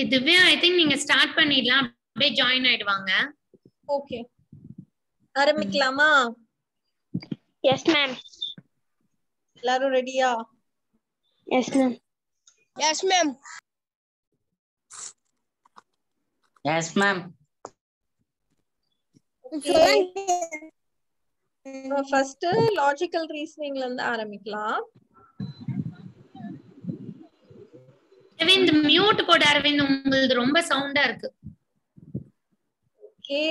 இதுவே I think நீங்க start பண்ணிடலாம், அப்படியே ஜாயின் ஆயிடுவாங்க. ஓகே, ஆரம்பிக்கலாமா? Yes ma'am. எல்லாரும் ரெடியா? Yes ma'am. Yes ma'am. Yes ma'am. First logical ரீசனிங்ல இருந்து ஆரம்பிக்கலாம். அரவிந்த் மியூட் போட. அரவிந்த் உங்களுக்கு ரொம்ப சவுண்டா இருக்கு. ஓகே,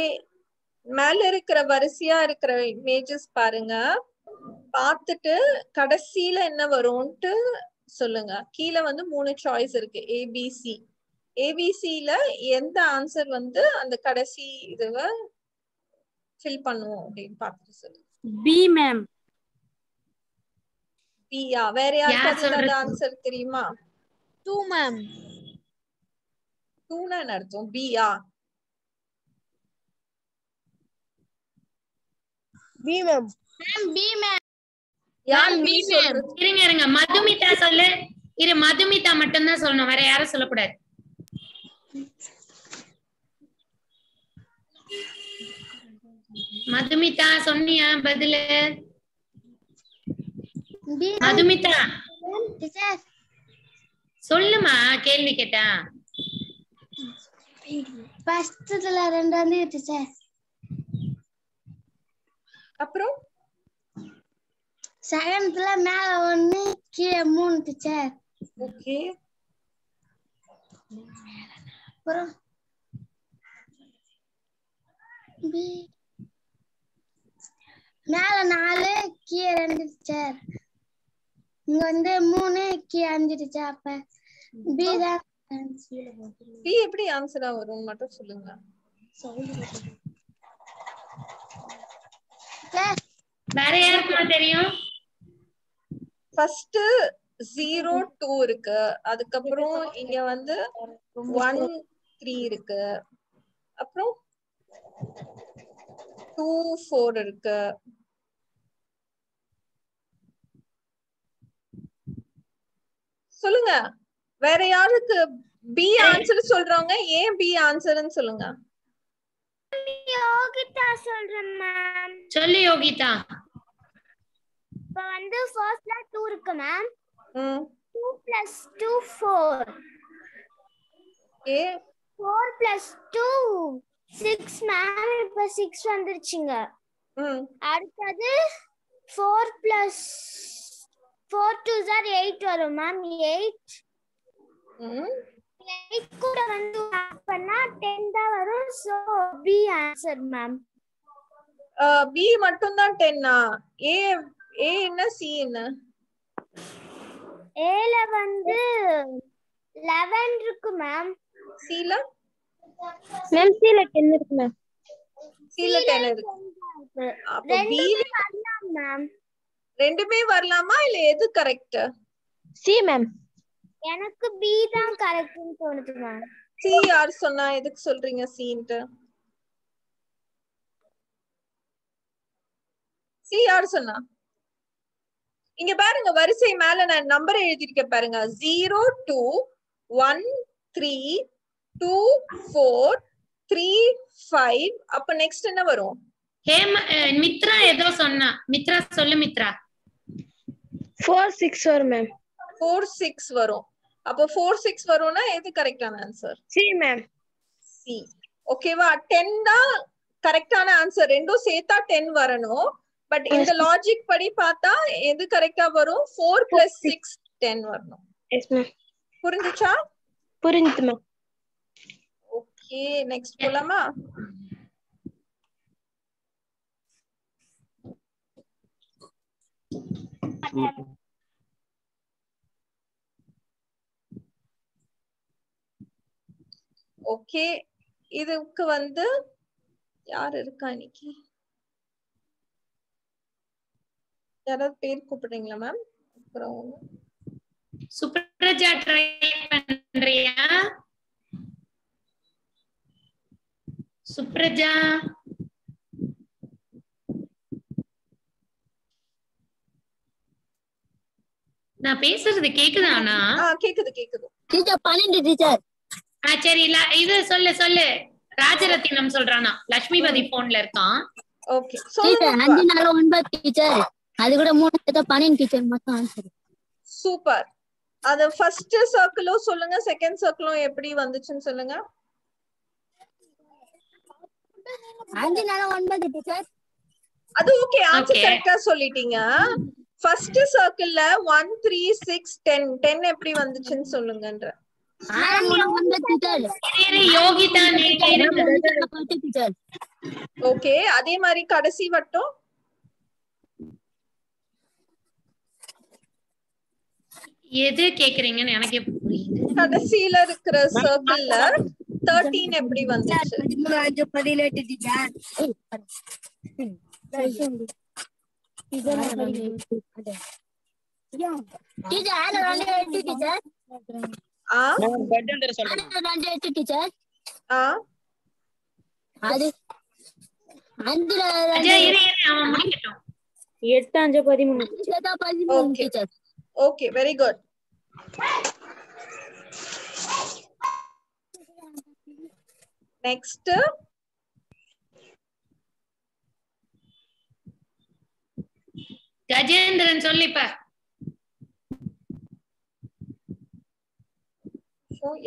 மேல இருக்கிற வரிசையா இருக்கிற இமேஜஸ் பாருங்க, பார்த்துட்டு கடைசியில என்ன வரும்ட்டு சொல்லுங்க. கீழே வந்து 3 சாய்ஸ் இருக்கு, ஏபிசி. ஏபிசில எந்த ஆன்சர் வந்து அந்த கடைசி இதுவ ஃபில் பண்ணுவோம் அப்படின்னு பார்த்துட்டு சொல்லுங்க. B ma'am. பியா? வேற யாருக்காவது அந்த ஆன்சர் தெரியுமா? 2 மேம். 2 ன்னு அர்த்தம். பியா? B ma'am. Ma'am B ma'am. யார் பி சொல்றது? இருங்க இருங்க, மதுமிதா சொல்லு. இரு, மதுமிதா மட்டும் தான் சொல்லணும், வேற யாரும் சொல்லக்கூடாது. மதுமிதா சொன்னியா பதிலு? மதுமிதா டீச்சர் சொல்லுமா, கேள்வி கேட்டா. ஃபர்ஸ்ட்ல ரெண்டாவது டீச்சர். அப்புறம் செகண்ட்ல மேல 1 கீழே 3 டீச்சர். ஓகே, அப்புறம் பி மேல 4 கீழே 2 டீச்சர். இங்க வந்து 3 கீழே 5 டீச்சர். அப்ப பி தான். பி எப்படி ஆன்சரா வரும் மட்டும் சொல்லுங்க. வேற யாருக்கு தெரியும்? ஃபர்ஸ்ட் 0 2 இருக்கு, அதுக்கப்புறம் இங்க வந்து 1 3 இருக்கு, அப்புறம் 2 4 இருக்கு. சொல்லுங்க, வேற யாருக்கு பி ஆன்சர் சொல்றாங்க? ஏன் பி ஆன்சர்னு சொல்லுங்க. யோகிதா சொல்றேன் மேம். சொல்லு யோகிதா. இப்ப வந்து ஃபர்ஸ்ட்ல 2 இருக்கு மேம். 2 + 2 4. Okay, 4 + 2 6 ma'am. இப்ப 6 வந்துருச்சுங்க. அடுத்தது 4 + 4 2s are 8 வரும் மேம். 8 கூட வந்து ஆட் பண்ணா 10 தான் வரும். So B answer ma'am. B மட்டும் தான் 10ஆ? ஏ என்ன, சி என்ன? ஏல வந்து 11 இருக்கு மேம். சில மேம் சில 10 இருக்கு மேம். சில 10 இருக்கு. அப்ப பி வரலாம் மேம். ரெண்டுமே வரலாமா இல்ல எது கரெக்ட்? C ma'am. எனக்கு பி தான் கரெக்ட்னு தோணுது மேம். சி யார் சொன்னா? எதுக்கு சொல்றீங்க சின்ட்டு? சி யார் சொன்னா? இங்க பாருங்க, வரிசை மேல நான் நம்பர் எழுதிருக்கேன் பாருங்க. 0 2 1 3 2 4 3 5. அப்ப நெக்ஸ்ட் என்ன வரும்? மித்ரா ஏதோ சொன்னா. மித்ரா சொல்லு மித்ரா. 4 6 வரும் மேம். 4 6 வரும். அப்ப 4 6 வரும்னா எது கரெக்டான ஆன்சர்? C ma'am. சி. ஓகேவா? 10 தான் கரெக்டான ஆன்சர். ரெண்டும் சேர்த்தா 10 வரணும். பட் இந்த லாஜிக் படி பார்த்தா எது கரெக்டா வரும்? 4 + 6 10 வரணும். Yes ma'am. புரிஞ்சுச்சா? புரிஞ்சுது மேம். ஓகே, நெக்ஸ்ட் போலாமா? ஓகே, இதுக்கு வந்து யார் இருக்கா இன்னைக்கு? யாராவது பேர் கூப்பிடுறீங்களா மேம்? அப்புறம் சுப்ரஜா ட்ரை பண்றியா? சுப்ரஜா நான் பேசுறது கேக்குதானா? கேக்குது கேக்குது. Teacher 12 teacher. சரி இல்ல இது சொல்லு சொல்லு. ராஜரத்தினம் சொல்றானா, லட்சுமிபதி போன்ல இருக்கான். ஓகே டீச்சர் சொல்லுங்க. 5 4 9 டீச்சர். அது கூட 3 ஏதோ பனின் டீச்சர் மட்டும் ஆன்சர். சூப்பர். அது ஃபர்ஸ்ட் சர்க்கிளும் சொல்லுங்க, செகண்ட் சர்க்கிளும் எப்படி வந்துச்சுன்னு சொல்லுங்க. 5 4 9 டீச்சர். அது ஓகே, ஆன்சர் Okay. கரெக்ட்டா சொல்லிட்டீங்க. ஃபர்ஸ்ட் சர்க்கிள்ல 1 3 6 10 10 எப்படி வந்துச்சுன்னு சொல்லுங்கன்ற. 6 3 9 டீச்சர். இரு யோகிதா நீங்க இருங்க. டீச்சர். ஓகே, அதே மாதிரி கடைசி வட்டம் எது கேக்குறீங்கன்னு எனக்கே புரியுது. கடைசியில இருக்கிற சர்க்கிள்ல 13 எப்படி வந்துச்சு? 13 5 18 டீச்சர். டீச்சர் ஆல 2 டீச்சர். ஆ நான் கஜேந்திர சொல்றேன். 2 டீச்சர். ஆ அது 5 அஜய் இரு அவன் முடிக்கட்டும். 8 5 13. 13 teacher. Okay, very good. Next Gajendran சொல்லிப்ப.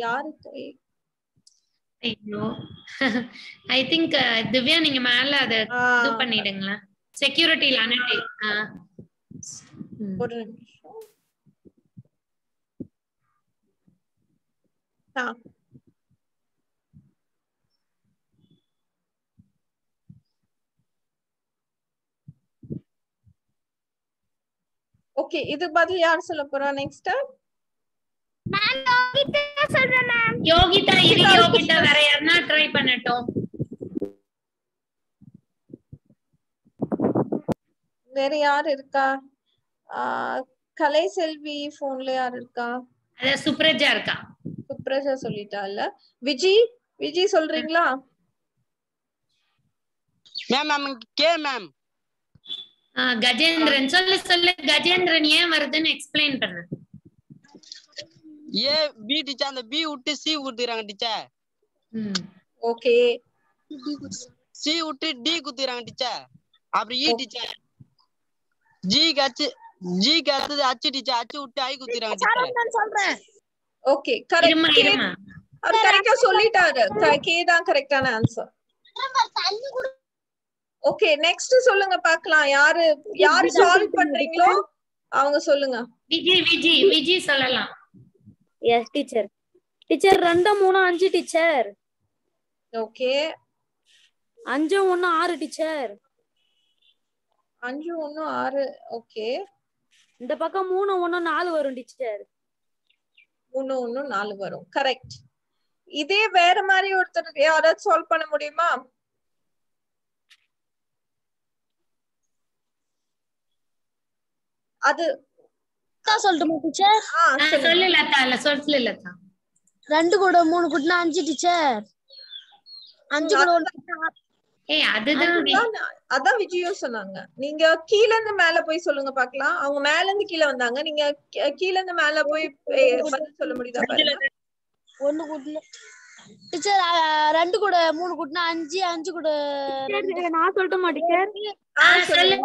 யாருக்கு? ஐயோ ஐ திங்க் திவ்யா நீங்க மேல அத இது பண்ணிடுங்களா, செக்யூரிட்டில அனட்டி. ஒரு நிமிஷம். ஓகே, இது பதில் யார் சொல்ல போறா? நெக்ஸ்ட் நான் யோகிதா சொல்றேன் மேம். யோகிதா இரு, யோகிதா வேற யாருன்னா ட்ரை பண்ணட்டும். வேற யார் இருக்கா? கலை செல்வி போன்ல யார் இருக்கா? அத சுப்ரஜா இருக்கா. சுப்ரஜா சொல்லிட்டால. விஜி, விஜி சொல்றீங்களா? Ma'am ma'am K ma'am. Gajendran சொல்லு சொல்லு. கஜேந்திரன் ஏன் வருதுன்னு எக்ஸ்பிளைன் பண்ணு. ஏ பி டீச்சர், அந்த பி விட்டு சி குடுத்துறாங்க டீச்சர். ஓகே, சி விட்டு டி குடுத்துறாங்க டீச்சர். அப்புறம் இ டீச்சர். ஜி கச்சு ஜி கத்து அச்சு டீச்சர். அச்சு விட்டு ஐ குடுத்துறாங்க டீச்சர். நான் சொல்றேன். ஓகே இருமா கரெக்ட். இருமா. அவர் கரெக்ட்டா சொல்லிட்டாரு. கே தான் கரெக்ட்டான ஆன்சர். ஓகே, நெக்ஸ்ட் சொல்லுங்க பார்க்கலாம். யாரு சால்வ் பண்றீங்களோ அவங்க சொல்லுங்க. விஜி விஜி விஜி சொல்லலாம். Yes teacher. Teacher 2 3 5 teacher. Okay, 5 1 6 teacher. 5 1 6. Okay, இந்த பக்கம் 3 1 4 வரும் டீச்சர். 3 1 4 வரும். கரெக்ட். இதே வேற மாதிரி ஒருத்தர் யாராவது சால்வ் பண்ண முடியுமா? அது சொல்லட்டுமா டீச்சர்? சொல்லு லதா. இல்ல சொல்லு லதா. 2 கூட 3 கூட்டினா 5 டீச்சர். 5 கூட 1 ஏய் அதுதான் அதான் விஜயும் சொன்னாங்க. நீங்க கீழ இருந்து மேல போய் சொல்லுங்க பார்க்கலாம். அவங்க மேல இருந்து கீழ வந்தாங்க. நீங்க கீழ இருந்து மேல போய் பதில் சொல்ல முடியுதா பாருங்க. 1 கூட்டினா டீச்சர் 2 கூட 3 கூட்டினா 5 5 கூட நான் சொல்லட்டுமா டீச்சர்? சொல்லு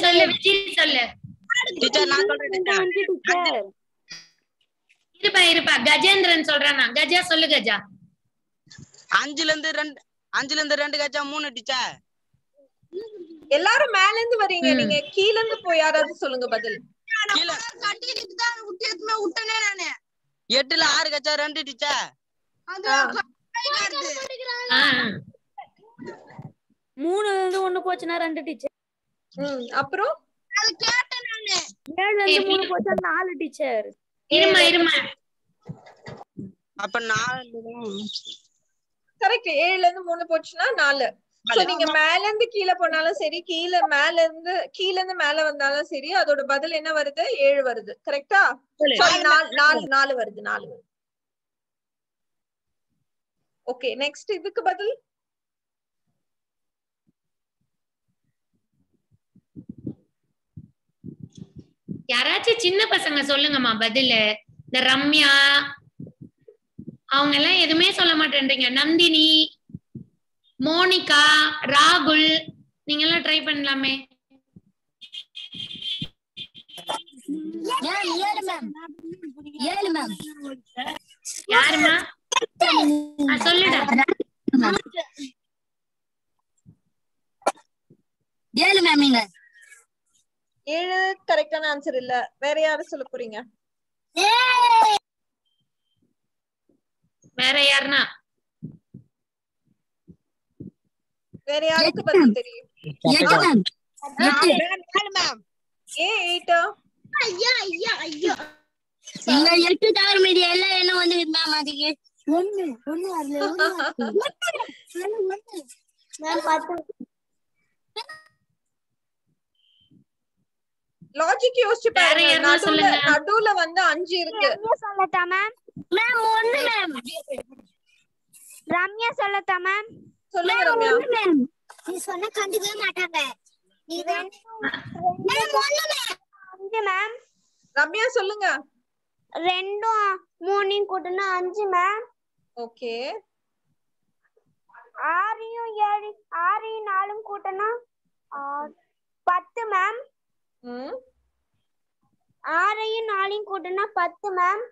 சொல்லு விஜி சொல்லு. டீச்சர் நான் சொல்றேன் டீச்சர். 5 டீச்சர். இருப்பா இருப்பா. கஜேந்திரன் சொல்றானா. கஜா சொல்லு கஜா. 5ல இருந்து 2 கச்சா 3 டீச்சர். எல்லாரும் மேல இருந்து வரீங்க. நீங்க கீழ இருந்து போய் யாராவது சொல்லுங்க பதில். கீழ கட்டிட்டு தான் விட்டேமே விட்டனே நானே. 8ல 6 கச்சா 2 டீச்சர். அது 3ல இருந்து 1 போச்சுனா 2 டீச்சர். அப்புறம் அது கேட்டேன் நானே. 7ல இருந்து 3 போச்சா 4 டீச்சர். இருமா இருமா. அப்ப 4 கரெக்ட். 7ல இருந்து 3 போச்சுனா 4. சோ நீங்க மேல இருந்து கீழ போனாலும் சரி, கீழ இருந்து மேல வந்தாலும் சரி, அதோட பதில் என்ன வருது? 7 வருது. கரெக்ட்டா? 4 வருது. 4 வருது. ஓகே, நெக்ஸ்ட் இதுக்கு பதில் யாராச்சும் சின்ன பசங்க சொல்லுங்கம்மா பதில். இந்த ரம்யா அவங்க எல்லாம் எதுவுமே சொல்ல மாட்டேன்றீங்க. நந்தினி, மோனிகா, ராகுல், நீங்க எல்லாம் ட்ரை பண்ணலாமே. யாருமா சொல்லுடா. 7 மேம். நீங்க 7 கரெக்டான ஆன்சர் இல்ல. வேற யாரு சொல்ல போறீங்க? வேற யாருன்னா வேற யாருக்கு பதில் தெரியும்? 8 மேம். ஏன் 8? நீங்க 8 தவிர மீதி எல்லாம் என்ன வந்து மேம் அதுக்கு 1 அதுல 1 மேம் 10 லாஜிக் யோசிச்சு வேற பாருங்க. யாருன்னா சொல்லுங்க. நடுவுல வந்து 5 இருக்கு. சொல்லட்டா மேம்? Ma'am 1 ma'am. ரம்யா சொல்லட்டா மேம்? சொல்லுங்க ரம்யா. மேம் நீ சொன்னா கண்டுக்கவே மாட்டாங்க. நீ மேம் 1 மேம். 5 மேம். ரம்யா சொல்லுங்க. 2ம் 3யும் கூட்டினா 5 மேம். ஓகே. 6யும் 4யும் கூட்டினா 10 மேம். 6யும் 4யும் கூட்டினா 10 மேம்.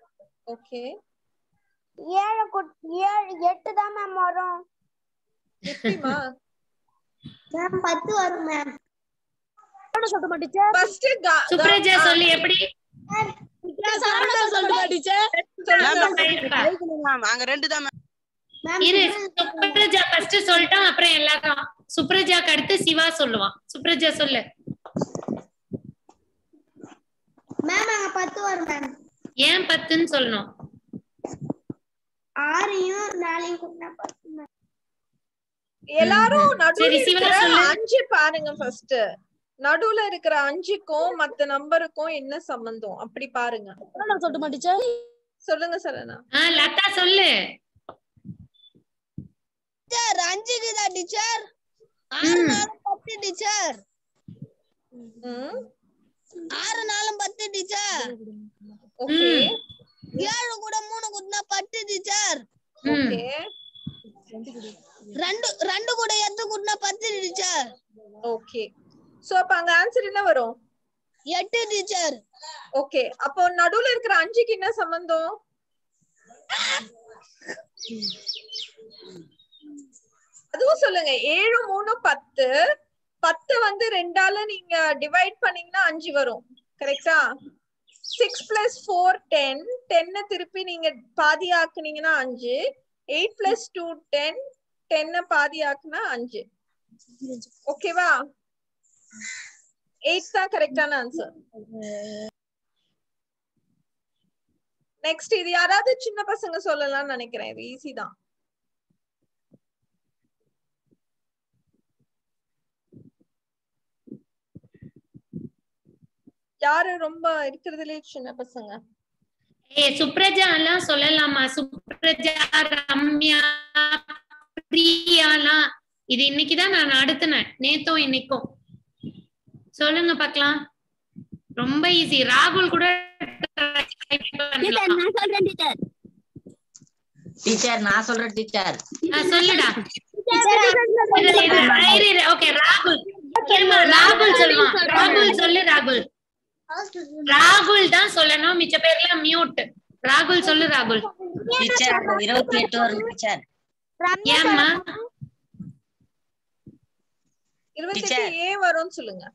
ஓகே. 8 தான் மேம் வரும். எப்படிமா? மேம் 10 வரும் மேம். சொல்ல மாட்டீச்சர். ஃபர்ஸ்ட் சுப்ரஜா சொல்லு எப்படி? சொல்ல மாட்டீச்சர். அங்க 2 தான் மேம். இரு, சுப்ரஜா ஃபர்ஸ்ட் சொல்லிட்டோம், அப்புறம் எல்லாரும். சுப்ரஜாக்கு அடுத்து சிவா சொல்லுவான். சுப்ரஜா சொல்லு. மேம் அங்க 10 வரும் மேம். ஏன் 10ன்னு சொல்லணும்? 6யும் 4யும் கூட்டினா 10 மேம். எல்லாரும் நடுவுல சரி, சிவா இருக்கிற சொல்லு. 5 பாருங்க ஃபர்ஸ்ட். நடுவுல இருக்கிற 5க்கும் மத்த நம்பருக்கும் என்ன சம்பந்தம் அப்படி பாருங்க. சொல்ல மாட்டீச்சர். சொல்லுங்க சரணா. லதா சொல்லு. டீச்சர் 5க்கு தான் டீச்சர். 6 4 10 டீச்சர். 6 4 10 டீச்சர். ஓகே. 7 கூட 3 கூட்டினா 10 டீச்சர். ஓகே. 2 கூட 8 கூட்டினா 10 டீச்சர். ஓகே. சோ அப்ப அங்க ஆன்சர் என்ன வரும்? 8 டீச்சர். ஓகே. அப்போ நடுவுல இருக்கிற 5க்கு என்ன சம்பந்தம்? அதுவும் சொல்லுங்க. 7 3 10. 10 வந்து 2ஆல நீங்க டிவைட் பண்ணீங்கன்னா 5 வரும். கரெக்ட்டா? 6 + 4 10. 10 திருப்பி நீங்க பாதி ஆக்குனீங்கன்னா 5. 8 + 2 10. 10 பாதி ஆக்குனா 5. ஓகேவா? 8 தான் கரெக்டான ஆன்சர். நெக்ஸ்ட் இது யாராவது சின்ன பசங்க சொல்லலாம்னு நினைக்கிறேன். இது ஈஸி தான். யாரு ரொம்ப இருக்கிறதுலே சின்ன பசங்க? சுப்ரஜா எல்லாம் சொல்லலாமா? சுப்ரஜா, ரம்யா, பிரியாலாம் இது இன்னைக்குதான் நான் நடத்தினேன். நேத்தும் இன்னைக்கும். சொல்லுங்க பாக்கலாம். ரொம்ப ஈஸி. ராகுல் கூட டீச்சர் நான் சொல்றேன் டீச்சர். சொல்லுடா. ஓகே ராகுல். ராகுல் சொல்லுவான். ராகுல் சொல்லு. ராகுல் தான் சொல்லணும். மிச்ச பேர்லாம் மியூட். ராகுல் சொல்லு. ராகுல். டீச்சர் 28 வரும் டீச்சர். ஏம்மா 28 ஏ வரும்னு சொல்லுங்க.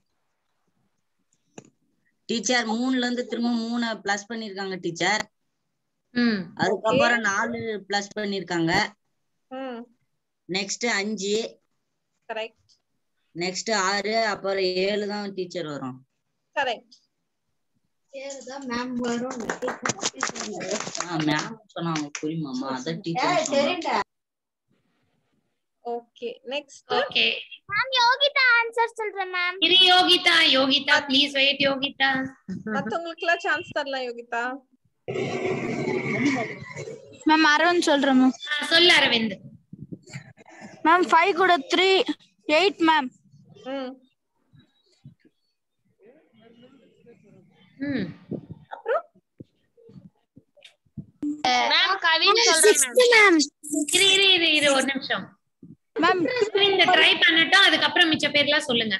டீச்சர் 3ல இருந்து திரும்ப 3 பிளஸ் பண்ணிருக்காங்க டீச்சர். அதுக்கப்புறம் 4 பிளஸ் பண்ணிருக்காங்க. நெக்ஸ்ட் 5. கரெக்ட். நெக்ஸ்ட் 6 அப்புறம் 7 தான் டீச்சர் வரும். கரெக்ட். 7 தான் மேம் வரும். மேம் சொன்னாங்க புரியுமாமா? அத டீச்சர் சரிடா. Okay next. Okay ma'am Yogita answer சொல்றேன் மேம். இரு யோகிதா ப்ளீஸ் வெயிட். யோகிதா மத்தவங்களுக்கு எல்லாம் சான்ஸ் தரலாம். யோகிதா மேம் அரவிந்த் சொல்றேன் மேம். சொல்லு அரவிந்த். மேம் 5 கூட 3 8 மேம். அப்புறம் மேம் கவின் சொல்றேன் மேம். இரு ஒரு நிமிஷம் மேம் இந்த ட்ரை பண்ணட்டும், அதுக்கப்புறம் மிச்ச பேர்லாம் சொல்லுங்க.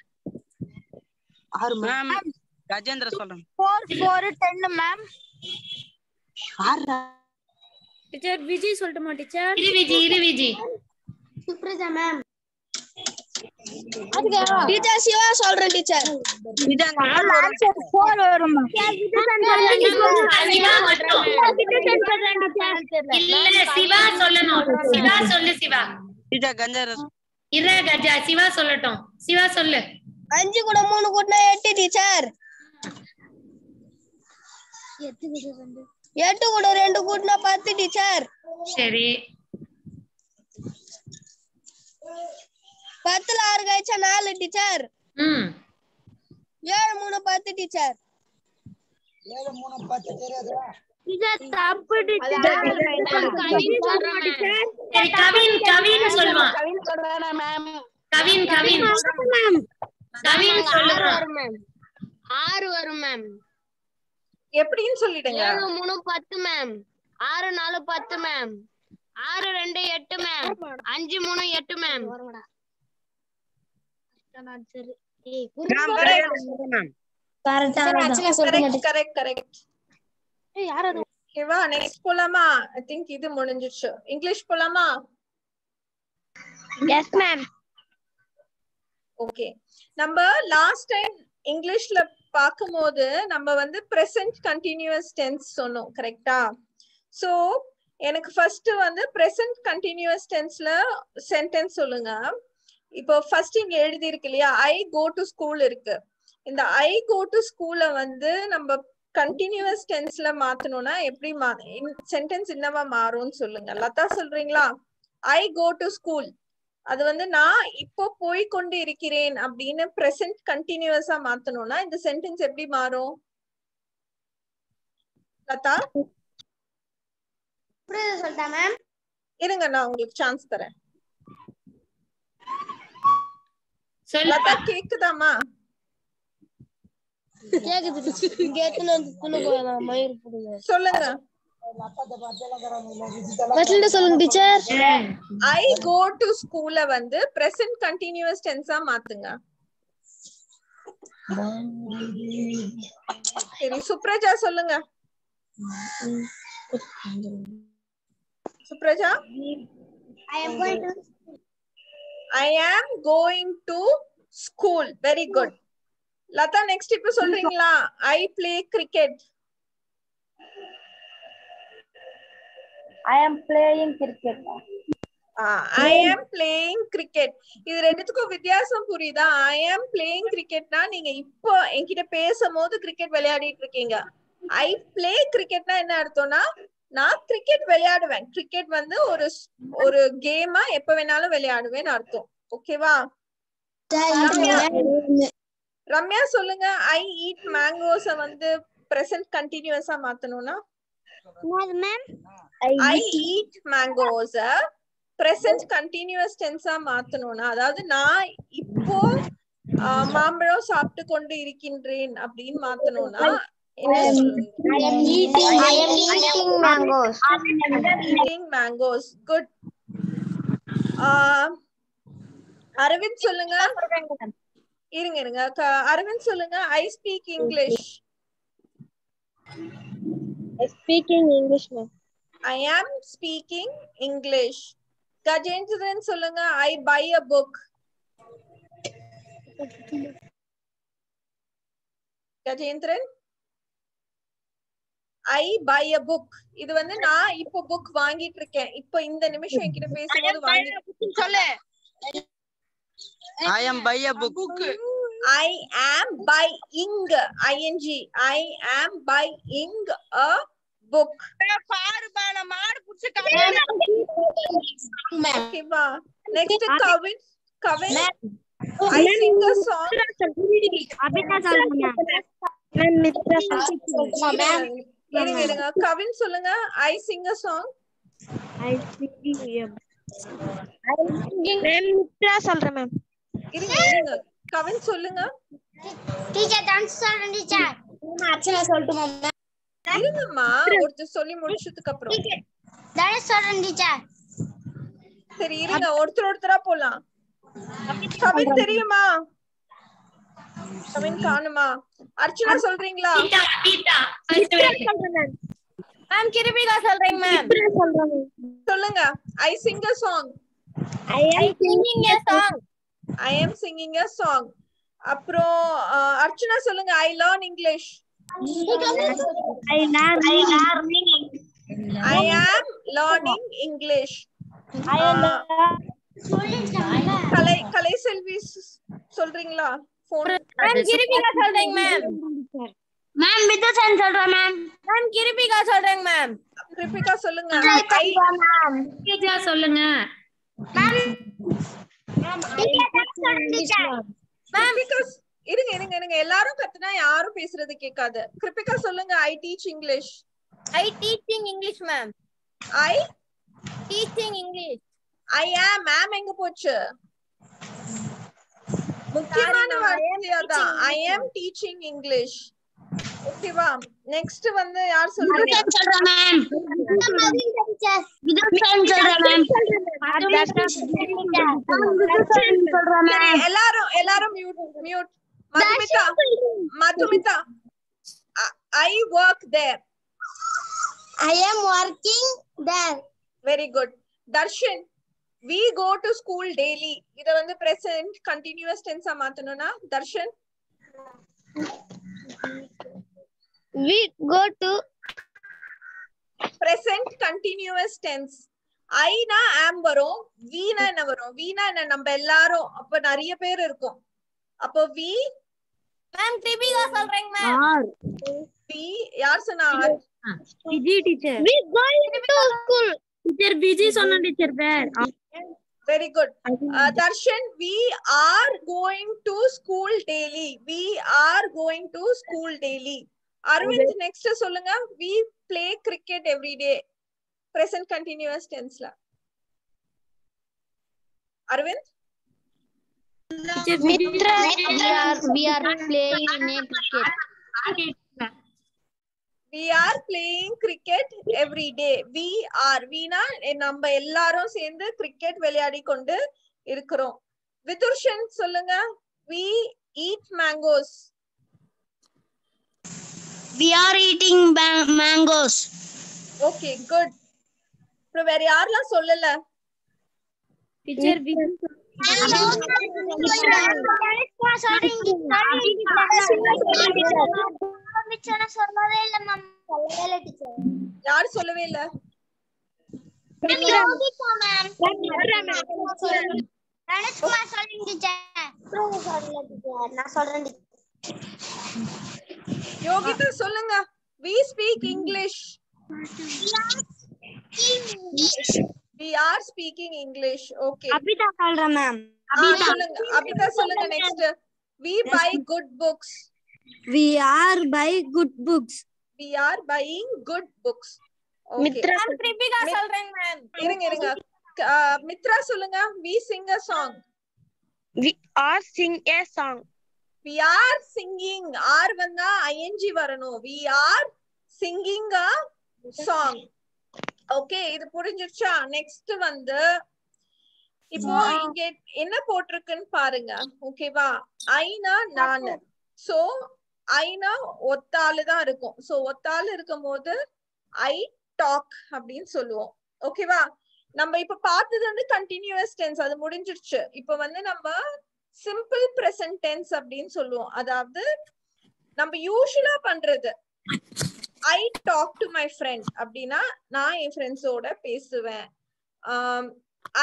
6 மேம். கஜேந்திர சொல்றேன். 4 4 10 மேம். டீச்சர் விஜய் சொல்லட்டுமா டீச்சர்? இரு விஜி சுப்ரஜா மேம். டீச்சர் சிவா சொல்றேன் டீச்சர். டீச்சர் 4 வரும் மேம். சிவா மட்டும் இல்ல, சிவா சொல்லணும். சிவா சொல்லு சிவா. டீச்சர் கஜேந்திர இரு கஜா, சிவா சொல்லட்டும். சிவா சொல்லு. 5 கூட 3 கூட்டினா 8 டீச்சர். 8 கூட 2 கூட்டினா 10 டீச்சர். சரி 10ல 6 கழிச்சா 4 டீச்சர். 7 3 10 டீச்சர். 7 3 10 தெரியாதா? டீச்சர் தப்பு டீச்சர். கவின் சொல்றேன் மேம். சரி கவின் சொல்வான். கவின் சொல்றேன் மேம். கவின் மேம் கவின் சொல்லுங்க. 6 வரும் மேம். எப்படின்னு சொல்லிடுங்க. 7 3 10 ma'am. 6 4 10 ma'am. 6 2 8 ma'am. 5 3 8 ma'am. Correct. ஓகேவா, நெக்ஸ்ட் போலாமா? ஐ திங்க் இது முடிஞ்சிச்சு. இங்கிலீஷ் போலாமா? Yes ma'am. ஓகே, நம்ம லாஸ்ட் டைம் இங்கிலீஷ்ல பாக்கும்போது நம்ம வந்து present continuous tense சொன்னோம், கரெக்டா? சோ எனக்கு ஃபர்ஸ்ட் வந்து present continuous tenseல சென்டென்ஸ் சொல்லுங்க. இப்போ ஃபர்ஸ்ட் இங்க எழுதி இருக்கு இல்லையா, I go to school இருக்கு. இந்த I go to school வந்து நம்ம கண்டினியூஸ் டென்ஸ்ல மாத்தணும்னா எப்படி சென்டென்ஸ் என்னவா மாறும்னு சொல்லுங்க. லதா சொல்றீங்களா? I go to school அது வந்து நான் இப்போ போய் கொண்டு இருக்கிறேன் அப்படின்னு பிரசன்ட் கண்டினியூஸா மாத்தணும்னா இந்த சென்டென்ஸ் எப்படி மாறும்? லதா சொல்லிட்டா மேம். இருங்க, நான் உங்களுக்கு சான்ஸ் தரேன். சொல்லு லதா கேக்குதாமா? கேக்குது. கேட்டுன துணு போலாம் மயிர் போடுங்க. சொல்லுங்க. ஃபர்ஸ்ட்ல சொல்லுங்க teacher. I go to school வந்து present continuous tense-ஆ மாத்துங்க. சரி, சுப்ரஜா சொல்லுங்க. Supraja, I am going to school. Very good. Latha next இப்ப சொல்றீங்களா? I play cricket. I am playing cricket. I am playing cricket. இது ரெண்டுத்துக்கும் வித்தியாசம் புரியுதா? I am playing cricketனா நீங்க இப்போ என்கிட்ட பேசும்போது கிரிக்கெட் விளையாடிட்டு இருக்கீங்க. I play cricketனா என்ன அர்த்தம்னா நான் கிரிக்கெட் விளையாடுவேன். கிரிக்கெட் வந்து ஒரு கேமா எப்ப வேணாலும் விளையாடுவேன்னு அர்த்தம். ஓகேவா? ரம்யா சொல்லுங்க. I eat mangoes வந்து present continuous-ஆ மாத்தணும்னா ma'am I eat mangoes present continuous tense-ஆ மாத்தணும்னா, அதாவது நான் இப்போ மாம்பழம் சாப்பிட்டு கொண்டு இருக்கின்றேன் அப்படின்னு மாத்தணும்னா என்ன சொல்லுங்க? I am eating mangoes. Eating mangoes. Good. Aravind சொல்லுங்க. இருங்க அரவிந்த் சொல்லுங்க. I speak English. speaking English ma'am. I am speaking English. Gajendran சொல்லுங்க. I buy a book. Gajendran, I buy a book. இது வந்து நான் இப்போ புக் வாங்கிட்டு இருக்கேன். இப்போ இந்த நிமிஷம் என்கிட்ட பேசும்போது வாங்கிட்டு சொல்லு. I am buy a book. I am buying ing. I am buying a book. பாருபா நான் மாடு புடிச்சு Okay ba. Next Kavin. I sing a song. Abitha சொல்லுங்க மேம். மித்ரா சொல்லுங்க மேம். இருங்க கவின் சொல்லுங்க. I sing a song. I sing ma'am. Mithra சொல்றேன் ma'am. இருங்க கவின் சொல்லுங்க. டீச்சர் டான்ஸ் சொல்றேன் டீச்சர். அர்ச்சனா சொல்லட்டுமா மேம்? இருங்கம்மா ஒருத்தர் சொல்லி முடிச்சதுக்கு அப்புறம். தனுஷ் சொல்றேன் டீச்சர். சரி இருங்க, ஒருத்தரா போலாம். கவின் தெரியுமா? கவின் காணுமா? அர்ச்சனா சொல்றீங்களா? மேம் கிருபிகா சொல்றேங்க மேம். சொல்லுங்க. I sing a song. I am singing a song. I am singing a song. அப்புறம் அர்ச்சனா சொல்லுங்க. I learn English. I am learning English. கலை செல்வி சொல்றீங்களா? மேம் கிருபிகா சொல்றேங்க மேம். மேம் விதுசன் சொல்றேன் மேம். மேம் கிருபிகா சொல்றேங்க மேம். கிருபிகா சொல்லுங்க. கேஜா சொல்லுங்க. இருங்க எல்லாரும் கத்துனா யாரும் பேசுறது கேட்காது. கிருபிகா சொல்லுங்க. I teach English. I teaching English ma'am. I teaching English. I am ma'am எங்க போச்சு? முக்கியமான வார்த்தை அதான். I am teaching English. ஓகேவா? நெக்ஸ்ட் வந்து யார் சொல்றீங்க? சொல்றேன் மேம். விதுசன் சொல்றேன் மேம். எல்லாரும் mute. Madhumitha I work there. I am working there. Very good. Darshan, we go to school daily. இத வந்து present continuous tense ah மாத்தணும்னா Darshan we go to present continuous tense. I na am வரும், we na என்ன வரும்? we na என்ன? நம்ம எல்லாரும். அப்ப நிறைய பேர் இருக்கும். அப்ப we மேம் கிருபிகா சொல்றேங்க மேம். we யார் சொன்னா? Viji teacher. we going to school. Teacher Viji சொன்ன டீச்சர் பேர். Very good. Darshan, we are going to school daily. We are going to school daily. Arvind, next சொல்லுங்க. We play cricket every day. Present continuous tense la. Arvind? Mitra, we are playing cricket. We are playing cricket every day. We are. வீணா நம்ம எல்லாரும் சேர்ந்து cricket விளையாடி கொண்டு இருக்கிறோம். விதுர்ஷன் சொல்லுங்க. We eat mangoes. We are eating mangoes. Okay, good. அப்புறம் வேற யாரெல்லாம் சொல்லல? டீச்சர் விஜி யாரு சொல்லவே இல்ல? யோகிதா சொல்லுங்க. We speak English. We are speaking English. Okay. Abitha சொல்றேன் மேம். சொல்லுங்க. அபிதா சொல்லுங்க next. We buy good books. We are buy good books. We are buying good books. Okay. Mitra கிருபிகா சொல்றேங்க மேம். இருங்க. மித்ரா சொல்லுங்க. We sing a song. We are sing a song. We are singing. R வந்தா ing வரணும். We are singing a song. Okay, இது புரிஞ்சிருச்சா? Next வந்து இப்போ இங்க என்ன போட்டிருக்குன்னு பாருங்க. ஓகேவா? ஐனா நானு. சோ ஐனா ஒத்தாளு தான் இருக்கும். சோ ஒத்தாளு இருக்கும் போது ஐ டாக் அப்படின்னு சொல்லுவோம். ஓகேவா? நம்ம இப்ப பார்த்தது வந்து கண்டினியூஸ் டென்ஸ், அது முடிஞ்சிருச்சு. இப்ப வந்து நம்ம சிம்பிள் பிரசன்ட் டென்ஸ் அப்படின்னு சொல்லுவோம். அதாவது நம்ம யூசுவலா பண்றது I talk to my friend அப்படின்னா நான் என் ஃப்ரெண்ட்ஸோட பேசுவேன்.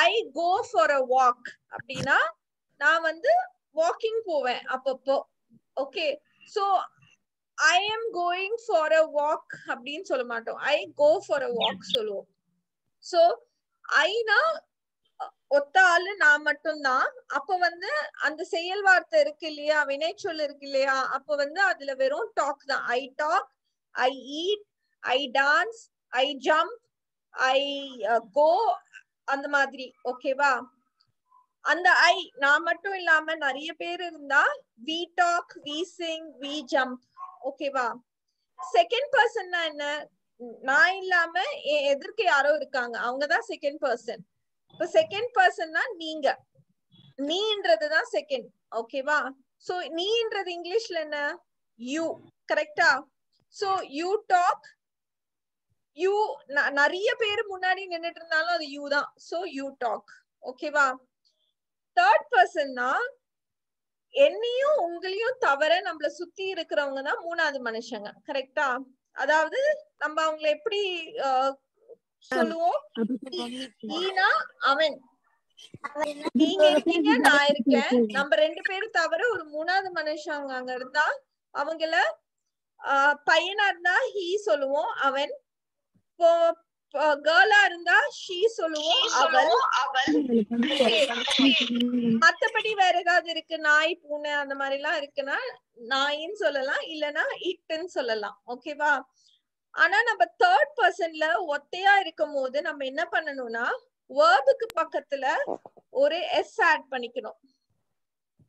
ஐ கோ ஃபார் அ வாக் அப்படின்னா நான் வந்து வாக்கிங் போவேன் அப்பப்போ. Okay, so I am going for a walk அப்படின்னு சொல்ல மாட்டோம். ஐ கோ ஃபார் அ வாக் சொல்லுவோம். சோ ஐனா ஒத்த ஆளு நான் மட்டும்தான். அப்ப வந்து அந்த செயல் வார்த்தை இருக்கு இல்லையா, வினைச்சொல் இருக்கு இல்லையா, அப்ப வந்து அதுல வெறும் டாக் தான். I talk, I eat, I dance, I jump, I go, அந்த மாதிரி. ஓகேவா? அந்த ஐ நான் மட்டும் இல்லாம நிறைய பேர் இருந்தா we talk, we sing, we jump. ஓகேவா? செகண்ட் பர்சன்னா என்ன? நான் இல்லாம எதிர்க்க யாரோ இருக்காங்க, அவங்கதான் செகண்ட் பர்சன். இப்ப செகண்ட் பர்சன்னா நீங்க, நீன்றதுதான் செகண்ட். ஓகேவா? சோ நீன்றது இங்கிலீஷ்ல என்ன? யூ. கரெக்டா? சோ யூ டாக், யூ நிறைய பேர் முன்னாடி நின்னுட்டு இருந்தாலும் அது யூ தான். So you talk. ஓகேவா? தேர்ட் பர்சன்னா என்னையும் உங்களையும் தவிர நம்மள சுத்தி இருக்கிறவங்க தான் மூணாவது மனுஷங்க. கரெக்டா? அதாவது நம்ம அவங்கள எப்படி சொல்லுவோம்? ஈனா அவன், நீங்க இருக்கீங்க, நான் இருக்கேன், நம்ம ரெண்டு பேரும் தவிர ஒரு மூணாவது மனுஷங்க அங்க இருந்தா அவங்கள பையனா இருந்தா ஹீ சொல்லுவோம், அவன். கேர்ளா இருந்தா ஷீ சொல்லுவோம், அவள். மத்தபடி வேற ஏதாவது இருக்கு, நாய் பூனை அந்த மாதிரி எல்லாம் இருக்குன்னா நாயின்னு சொல்லலாம், இல்லனா இட்டுன்னு சொல்லலாம். ஓகேவா? ஆனா நம்ம தேர்ட் பர்சன்ல ஒத்தையா இருக்கும் போது நம்ம என்ன பண்ணணும்னா வேர்புக்கு பக்கத்துல ஒரு எஸ் ஆட் பண்ணிக்கணும்.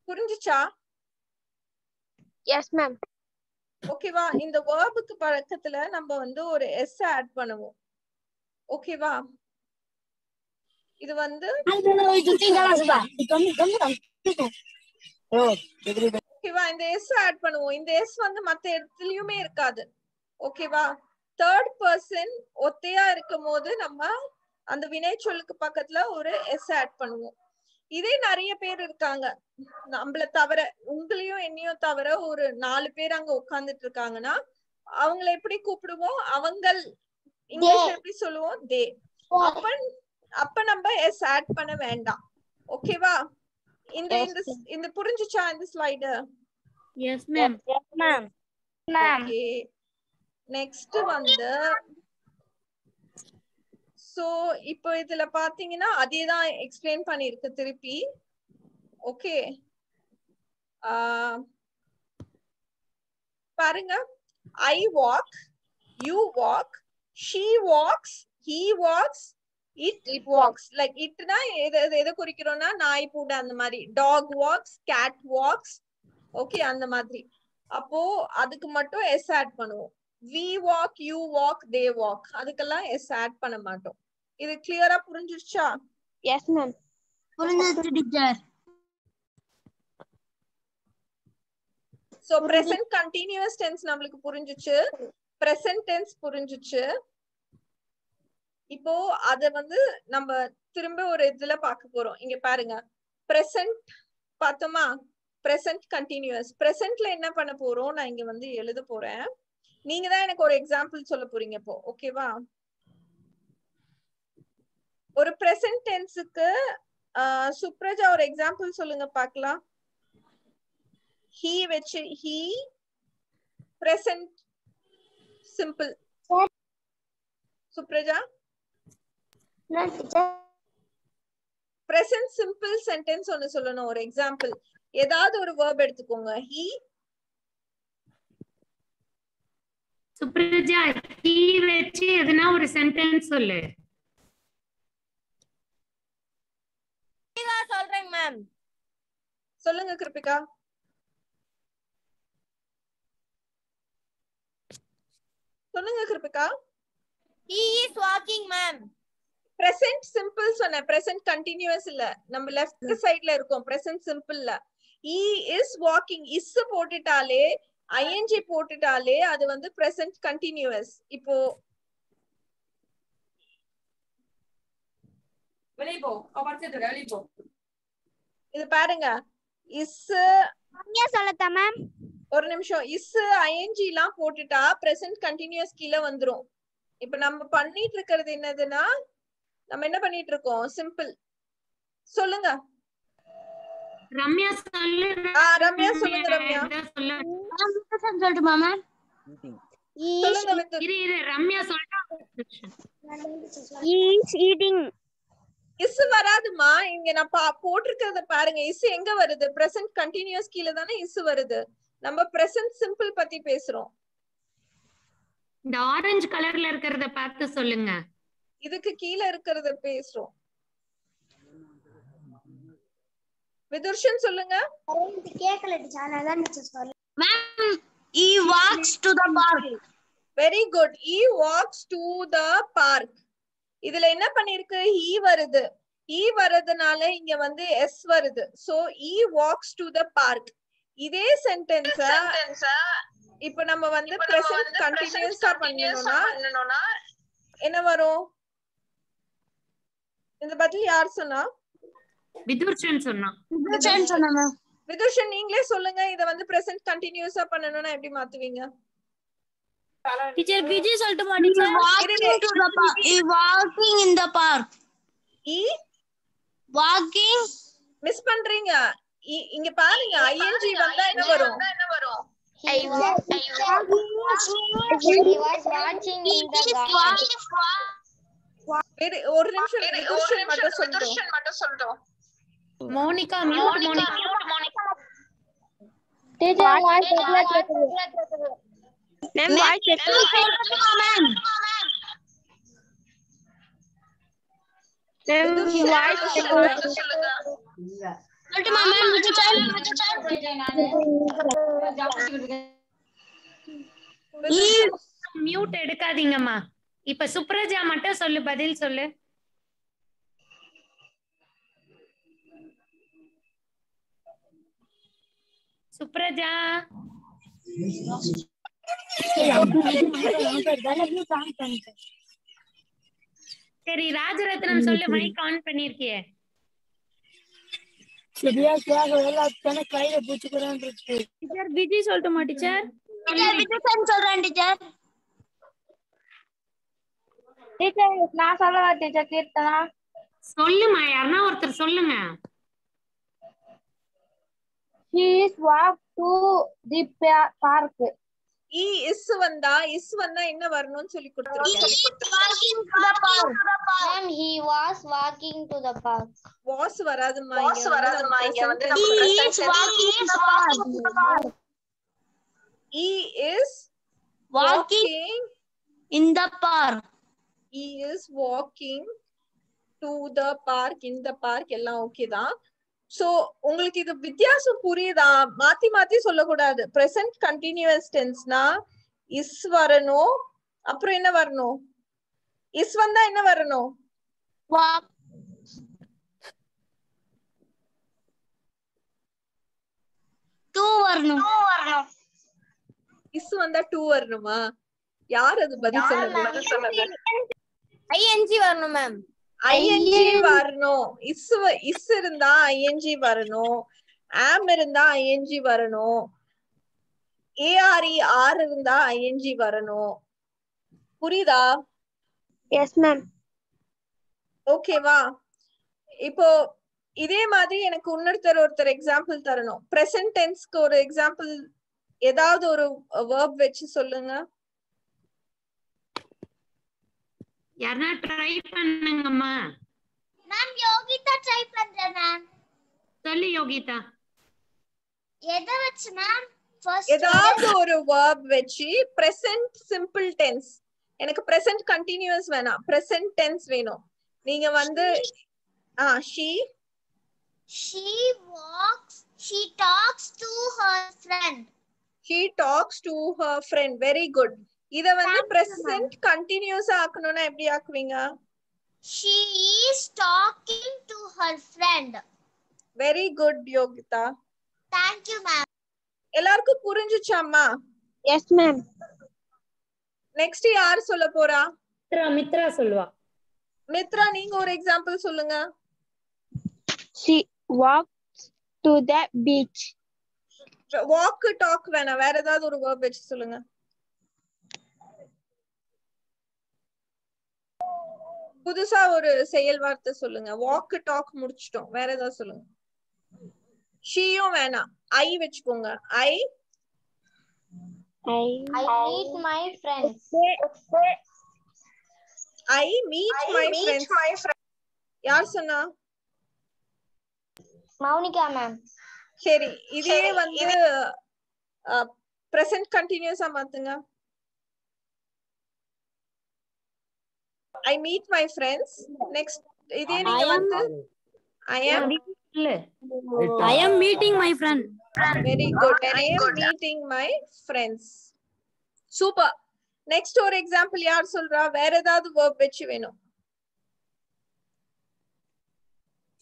புரிஞ்சுச்சா? Yes ma'am. ஓகேவா? இந்த வேர்புக்கு பக்கத்துல நம்ம வந்து ஒரு எஸ் ஆட் பண்ணுவோம். ஓகேவா? இது வந்து ஓகேவா? இந்த எஸ் ஆட் பண்ணுவோம். இந்த எஸ் வந்து மத்த இடத்துலயுமே இருக்காது. ஓகேவா? தேர்ட் பர்சன் ஒத்தையா இருக்கும் போது நம்ம அந்த வினை சொல்லுக்கு பக்கத்துல ஒரு எஸ் ஆட் பண்ணுவோம். இதே நிறைய பேர் இருக்காங்க நம்மள தவிர, உங்களையும் என்னையும் தவிர ஒரு 4 பேர் அங்க உட்கார்ந்துட்டு இருக்காங்கன்னா அவங்கள எப்படி கூப்பிடுவோம்? அவங்கள். இங்கிலீஷ்ல எப்படி சொல்லுவோம்? தே. அப்ப நம்ம எஸ் ஆட் பண்ண வேண்டாம். ஓகேவா? இந்த புரிஞ்சுச்சா இந்த slide? S ma'am. Yes ma'am. Okay. Next வந்து சோ இப்போ இதுல பாத்தீங்கன்னா அதேதான் எக்ஸ்பிளைன் பண்ணிருக்கு திருப்பி. ஓகே, பாருங்க. I walk, you walk, she walks, he walks, it walks. Like itனா எதை குறிக்கிறோம்னா நாய் பூனை அந்த மாதிரி. Dog walks, cat walks. ஓகே, அந்த மாதிரி. அப்போ அதுக்கு மட்டும் எஸ் ஆட் பண்ணுவோம். we walk, you walk, they walk. அதுக்கெல்லாம் எஸ் ஆட் பண்ண மாட்டோம். இது கிளியரா புரிஞ்சிருச்சா? Yes ma'am. புரிஞ்சிருச்சு teacher. So present continuous tense நம்மளுக்கு புரிஞ்சிச்சு, present tense புரிஞ்சிச்சு. இப்போ அத வந்து நம்ம திரும்ப ஒரு இதுல பார்க்க போறோம். இங்க பாருங்க, present பார்த்தோமா? present continuous. presentல என்ன பண்ண போறோம்? நான் இங்க வந்து எழுத போறேன். நீங்க தான் எனக்கு ஒரு எக்ஸாம்பிள் சொல்ல போறீங்க இப்போ. ஓகேவா? ஒரு present tenseக்கு சுப்ரஜா ஒரு எக்ஸாம்பிள் சொல்லுங்க பார்க்கலாம். he வச்சு he, present simple. சுப்ரஜா, present simple sentence ஒன்னு சொல்லணும், ஒரு எக்ஸாம்பிள். ஏதாவது ஒரு verb எடுத்துக்கோங்க. he. சுப்ரஜா, he வச்சு எதுனா ஒரு சென்டென்ஸ் சொல்லு. சொல்றேங்க மேம். சொல்லுங்க கிருபிகா. சொல்லுங்க கிருபிகா. He is walking ma'am. present simple சொன்னேன், present continuous இல்ல. நம்ம லெஃப்ட் சைடுல இருக்கோம் present simple-ல. he is walking, is போட்டுட்டாலே ing போட்டுட்டாலே அது வந்து present continuous. இப்போ இது பாருங்க, is சொல்லட்டா மேம்? ஒரு நிமிஷம். is ing எல்லாம் போட்டுட்டா present continuous கீழ வந்துரும். இப்ப நம்ம பண்ணிட்டு இருக்கிறது என்னதுன்னா, நம்ம என்ன பண்ணிட்டு இருக்கோம்? சிம்பிள். சொல்லுங்க ரம்யா சொல்லு. ரம்யா சொல்லுங்க. ரம்யா சொல்லட்டுமா மேம்? சொல்லுங்க. இரு ரம்யா சொல்றா. He is eating. is வராதுமா. இங்க நான் போட்டிருக்கிறத பாருங்க. is எங்க வருது? present continuous கீழ தானே is வருது. நம்ம present simple பத்தி பேசுறோம். இந்த ஆரஞ்சு கலர்ல இருக்கிறத பார்த்து சொல்லுங்க. இதுக்கு கீழ இருக்கிறத பேசுறோம். விதுர்ஷன் சொல்லுங்க. கேக்கல டீச்சர், அதான் டீச்சர் சொல்ல. Ma'am, he walks to the park. Very good. he walks to the park. இதுல என்ன பண்ணிருக்கு? he வருது. he வரதுனால இங்க வந்து s வருது. so he walks to the park. இதே சென்டென்ஸ் இப்போ நம்ம வந்து பிரசன்ட் கண்டினியூஸா பண்ணனும்னா என்ன வரும்? இந்த பதில் யார் சொன்னா? விதுர்ஷன் சொன்னா. விதுர்ஷன் நீங்களே சொல்லுங்க. இத வந்து பிரசன்ட் கண்டினியூஸா பண்ணனும்னா எப்படி மாத்துவீங்க? டீச்சர் விஜி சொல்லட்டுமா teacher? walking in the park. walking miss பண்றீங்க. இங்க பாருங்க ing வந்தா என்ன வரும்? He was watching in the garden. ஒரு நிமிஷம் விதுர்ஷன் மட்டும் சொல்லட்டும். Monica mute Monica. Teacher voice கேக்குது. மேம் வாய்ஸ் கேக்குது. மேம் வாய்ஸ் சொல்லுங்க. சொல்லுமா மேம்? மியூட் எடுக்காதீங்கம்மா. இப்ப சுப்ரஜா மட்டும் சொல்லு, பதில் சொல்லு. சுப்ரஜா சரி, ராஜரத்னம் சொல்லு. மைக் ஆன் பண்ணிருக்கியே. சரியா கேக்கல. அத்தனை கையில பூச்சிக்குறான் இருக்கு. டீச்சர் விஜி சொல்லட்டுமா டீச்சர்? விஜயன் சொல்றேன் டீச்சர். டீச்சர் நான் சொல்லவா டீச்சர்? கீர்த்தனா சொல்லுமா, யாருன்னா ஒருத்தர் சொல்லுங்க. he is walk to the park. is வந்தா என்ன வரணும்னு சொல்லி கொடுத்திருக்கேன். Ma'am, he was walking to the park. was வராதுமா. இங்க வந்து நம்ம he is walking in the park. he is walking to the park. in the park எல்லாம் ஓகே தான். சோ உங்களுக்கு இது வித்தியாசம் புரியுதா? மாத்தி சொல்லக்கூடாது. பிரசன்ட் கண்டினியூஸ் டென்ஸ்னா is வரணும். அப்புறம் என்ன வரணும்? is வந்தா என்ன வரணும்? walk to வரணும். is வந்தா to வரணுமா? யார் அது பதில் சொன்னது? ing வரணும் மேம். ing வரணும். is இருந்தா ing வரணும். am இருந்தா ing வரணும். are இருந்தா ing வரணும். புரியுதா? Yes ma'am. ஓகேவா? இப்போ இதே மாதிரி எனக்கு ஒருத்தர் எக்ஸாம்பிள் தரணும். பிரசன்ட் டென்ஸ்க்கு ஒரு எக்ஸாம்பிள் ஏதாவது ஒரு verb வச்சு சொல்லுங்க. யாரனா ட்ரை பண்ணுங்கம்மா. மேம் யோகிதா ட்ரை பண்றேன் மேம். சொல்லு யோகிதா. எதை வச்சு மேம்? ஃபர்ஸ்ட் ஏதாவது ஒரு verb வச்சு present simple tense. எனக்கு present continuous வேணாம், present tense வேணும். நீங்க வந்து she talks to her friend. She talks to her friend. Very good. இத வந்து present continuous ஆக்கணும்னா எப்படி ஆக்குவீங்க? She is talking to her friend. Very good Yogita. Thank you ma'am. எல்லாருக்கும் புரிஞ்சுச்சாம்மா? Yes ma'am. Next யார் சொல்ல போறா? மித்ரா சொல்லுவா. மித்ரா நீங்க ஒரு எக்ஸாம்பிள் சொல்லுங்க. She walks to the beach. Walk talk வேணாம், வேற ஏதாவது ஒரு verb வச்சு சொல்லுங்க. புதுசா ஒரு செயல் வார்த்தை சொல்லுங்க. walk talk முடிச்சிட்டோம், வேற ஏதாவது சொல்லுங்க. sheயும் வேணாம், I வெச்சுக்கோங்க. I meet my friends. I meet my friends. யார் சொன்னா? மௌனிகா மேம். சரி, இதே வந்து present continuous மாத்துங்க. I meet my friends. Next இதே நீங்க வந்து I am meeting my friend. Very good. I am meeting my friends. Super. Next ஒரு எக்ஸாம்பிள் யார் சொல்றா? வேற ஏதாவது verb வெச்சு வேணும்.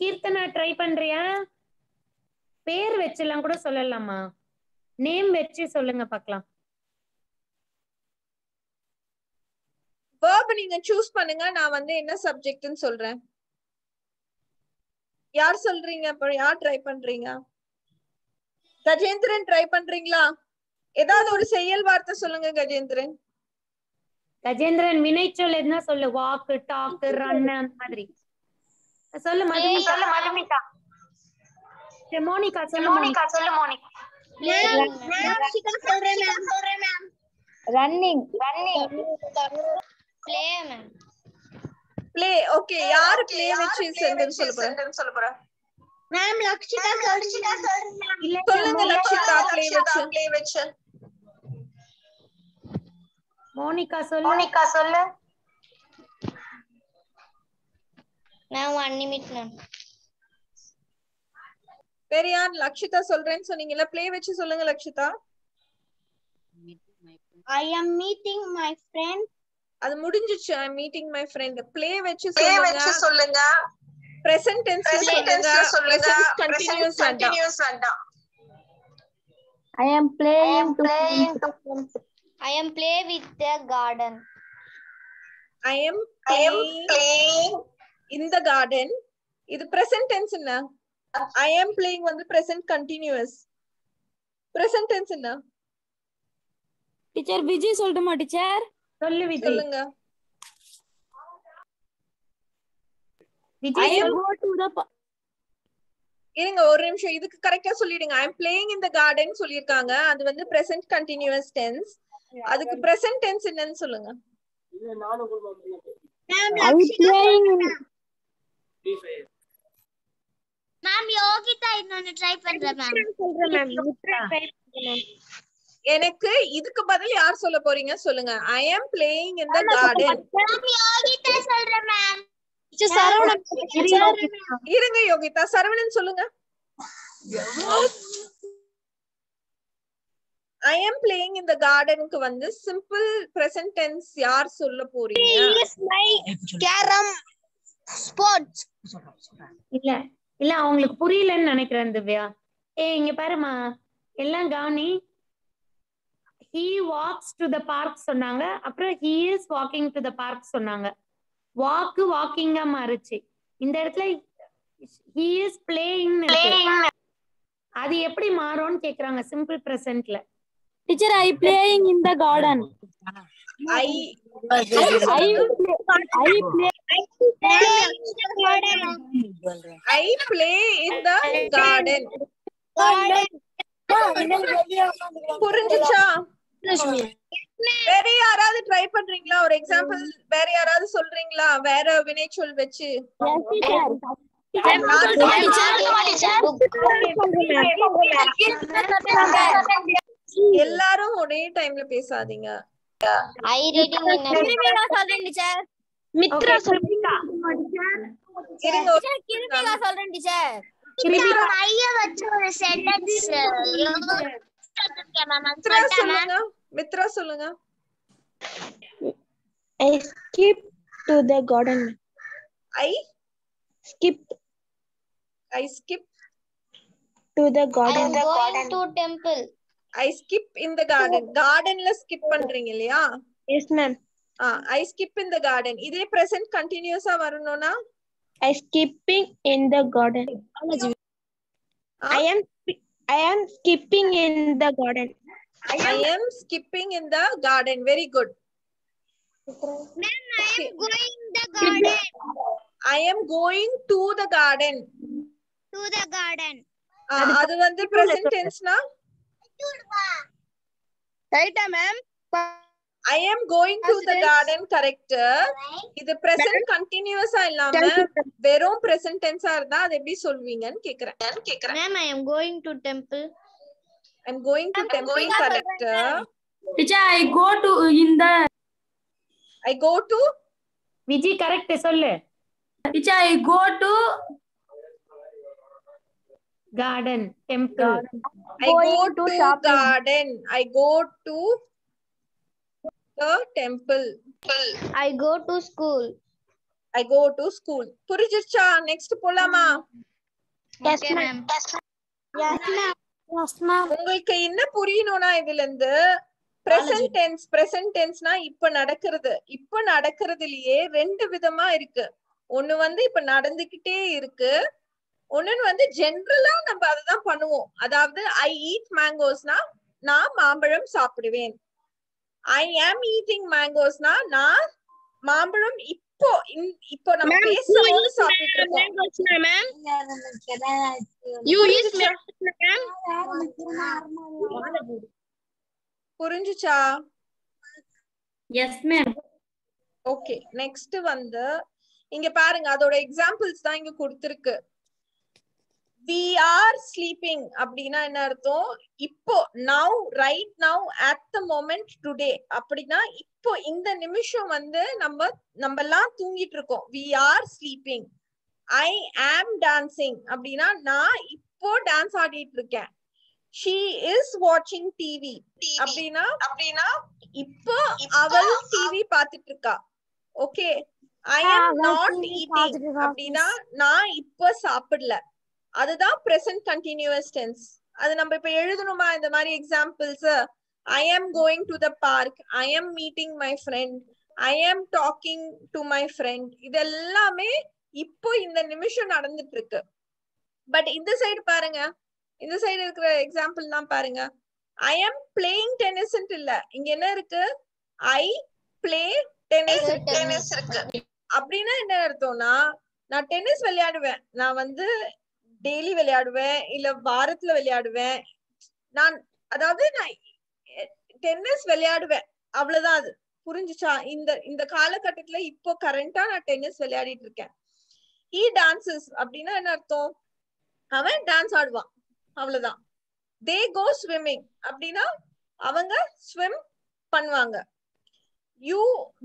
கீர்த்தனா ட்ரை பண்றியா? பேர் வெச்சலாம் கூட சொல்லலாமா? நேம் வெச்சு சொல்லுங்க பார்க்கலாம். verb நீங்க சூஸ் பண்ணுங்க. நான் வந்து என்ன சப்ஜெக்ட்னு சொல்றேன். யார் சொல்றீங்க? அப்ப யார் ட்ரை பண்றீங்க? கஜேந்திரன் ட்ரை பண்றீங்களா? ஏதாவது ஒரு செயல் வார்த்தை சொல்லுங்க கஜேந்திரன். கஜேந்திரன் வினைச்சொல் எதுனா சொல்லு. வாக், டாக், ரன் அந்த மாதிரி சொல்லு. மதுமிதா. சரி, மோனிகா சொல்லு. மோனிகா. ரன்னிங். ப்ளே. ஓகே, யார் ப்ளே வெச்சு சென்டென்ஸ் சொல்ல போறா? மேம் லக்ஷிதா சொல்றீங்க. சொல்லுங்க லக்ஷிதா ப்ளே வெச்சு. மோனிகா சொல்லு. Ma'am 1 நிமிட் ma'am. வேற யார்? லக்ஷிதா சொல்றேன்னு சொன்னீங்கல, ப்ளே வெச்சு சொல்லுங்க Lakshitha. I am meeting my friend. அது முடிஞ்சிச்சு. I am meeting my friend. Play வெச்சு சொல்லுங்க. present tense சொல்லுங்க. present continuous வேண்டாம். I am playing to I am play with the garden. I am playing in the garden. இது present tense என்ன? I am playing வந்து present continuous. present tense என்ன? Teacher Vijay சொல்லட்டுமா teacher? சொல்லு விஜய். சொல்லுங்க. விஜய் இருங்க ஒரு நிமிஷம், இதுக்கு கரெக்ட்டா சொல்லிடுங்க. I am playing in the garden சொல்லிருக்காங்க. அது வந்து present continuous tense. அதுக்கு present tense என்னன்னு சொல்லுங்க. மேம் யோகிதா இன்னொன்னு ட்ரை பண்றேன் மேம். எனக்கு இதுக்கு பதில் யார் சொல்ல போறீங்க சொல்லுங்க. I am playing in the garden. Ma'am Yogita சொல்றேன் மேம். இருங்க யோகிதா, சரவணன் சொல்லுங்க. I am playing in the gardenக்கு வந்து simple present tense யார் சொல்ல போறீங்க? He is my carom sports. இல்ல அவங்களுக்கு புரியலன்னு நினைக்கிறேன் திவ்யா. இங்க பாருமா, எல்லாம் கவனி. He walks to the park சொன்னாங்க. அப்புறம் he is walking to the park சொன்னாங்க. வாக் வாக்கிங்கா மாறுச்சு. இந்த இடத்துல he is playing. அது எப்படி மாறும்னு கேக்குறாங்க சிம்பிள் பிரசன்ட்ல. Teacher I playing in the garden. I play in the garden. புரிஞ்சுச்சா? வேற யாராவது ட்ரை பண்றீங்களா? ஒரு எக்ஸாம்பிள் வேற யாராவது சொல்றீங்களா? வேற வினைச்சொல் வெச்சு. எல்லாரும் ஒரே டைம்ல பேசாதீங்க. I reading in கிருமிகா சொல்றேன் டீச்சர். மித்ரா சொல்லுங்க. இருங்க கிருமிகா சொல்றேன் டீச்சர். ஐய வச்சு ஒரு சென்டென்ஸ் மித்ரா சொல்லுங்க. I skip to the garden. I skip to the garden. I am going to temple. I skip in the garden. gardenல skip பண்றீங்க இல்லையா? Yes ma'am. I skip in the garden. இதே present continuous-ஆ வரணும்னா I skipping in the garden. I am skipping in the garden. I am skipping in the garden. Very good. Ma'am, I am going the garden. I am going to the garden. To the garden. அது வந்து present tense-னா ரைட்டா ma'am? I am going to the garden. correct. இது present continuous-ஆ இல்லாம வெறும் present tense-ஆ இருந்தா அது எப்படி சொல்வீங்கன்னு கேக்குறேன். Ma'am, I am going to temple. I am going to temple. correct. Teacher, I go to in the. I go to. Viji correct சொல்லு. Teacher, I go to garden, temple. I go to garden. I go to the temple. I go to school. I go to school. புரிஞ்சிருச்சா? Next போலாமா? Yes, ma'am. Yes, ma'am. Yes, ma'am. உங்களுக்கு என்ன புரியணும்னா இதுல இருந்து present டென்ஸ்னா இப்ப நடக்கிறதுலயே ரெண்டு விதமா இருக்கு. ஒண்ணு வந்து இப்ப நடந்துகிட்டே இருக்கு, ஒண்ணு ஜெனரலா நம்ம அததான் பண்ணுவோம். அதாவது ஐ ஈட் மேங்கோஸ்னா நான் மாம்பழம் சாப்பிடுவேன். ஐ ஆம் ஈட்டிங் மேங்கோஸ்னா நான் மாம்பழம் இப்போ நம்ம பேசும்போது சாப்பிட்டு இருக்கோம். புரிஞ்சுச்சா? Yes ma'am. ஓகே, நெக்ஸ்ட் இங்க பாருங்க, அதோட எக்ஸாம்பிள்ஸ் தான் இங்க கொடுத்திருக்கு. we are sleeping அப்படின்னா என்ன அர்த்தம்? இப்போ now, right now, at the moment, today அப்படின்னா இப்போ இந்த நிமிஷம் நம்ம எல்லாம் தூங்கிட்டு இருக்கோம். we are sleeping. I am dancing அப்படின்னா நான் இப்போ டான்ஸ் ஆடிட்டு இருக்கேன். she is watching TV அப்படின்னா இப்போ அவள் டிவி பார்த்துட்டு இருக்கா. Okay, I am not eating அப்படின்னா நான் இப்போ சாப்பிடல. அதுதான் present continuous tense. அது நம்ம இப்ப எழுதணுமா இந்த மாதிரி examples? I am going to the park, I am meeting my friend, I am talking to my friend. இதெல்லாமே இப்போ இந்த நிமிஷம் நடந்துட்டு இருக்கு. பட் இந்த சைடு பாருங்க, இந்த சைடு இருக்கிற எக்ஸாம்பிள் எல்லாம் பாருங்க. I am playing tennis இல்ல, இங்க என்ன இருக்கு? I play tennis இருக்கு. அப்படின்னா என்ன அர்த்தம்னா நான் டென்னிஸ் விளையாடுவேன், நான் டெய்லி விளையாடுவேன், இல்ல வாரத்துல விளையாடுவேன். நான் டென்னிஸ் விளையாடுவேன், அவ்வளவுதான். அது புரிஞ்சுச்சா? இந்த காலகட்டத்துல இப்போ கரண்டா நான் டென்னிஸ் விளையாடிட்டு இருக்கேன். he dances அப்படின்னா என்ன அர்த்தம்? அவன் டான்ஸ் ஆடுவான், அவ்வளவுதான். they go swimming அப்படின்னா அவங்க ஸ்விம் பண்ணுவாங்க. you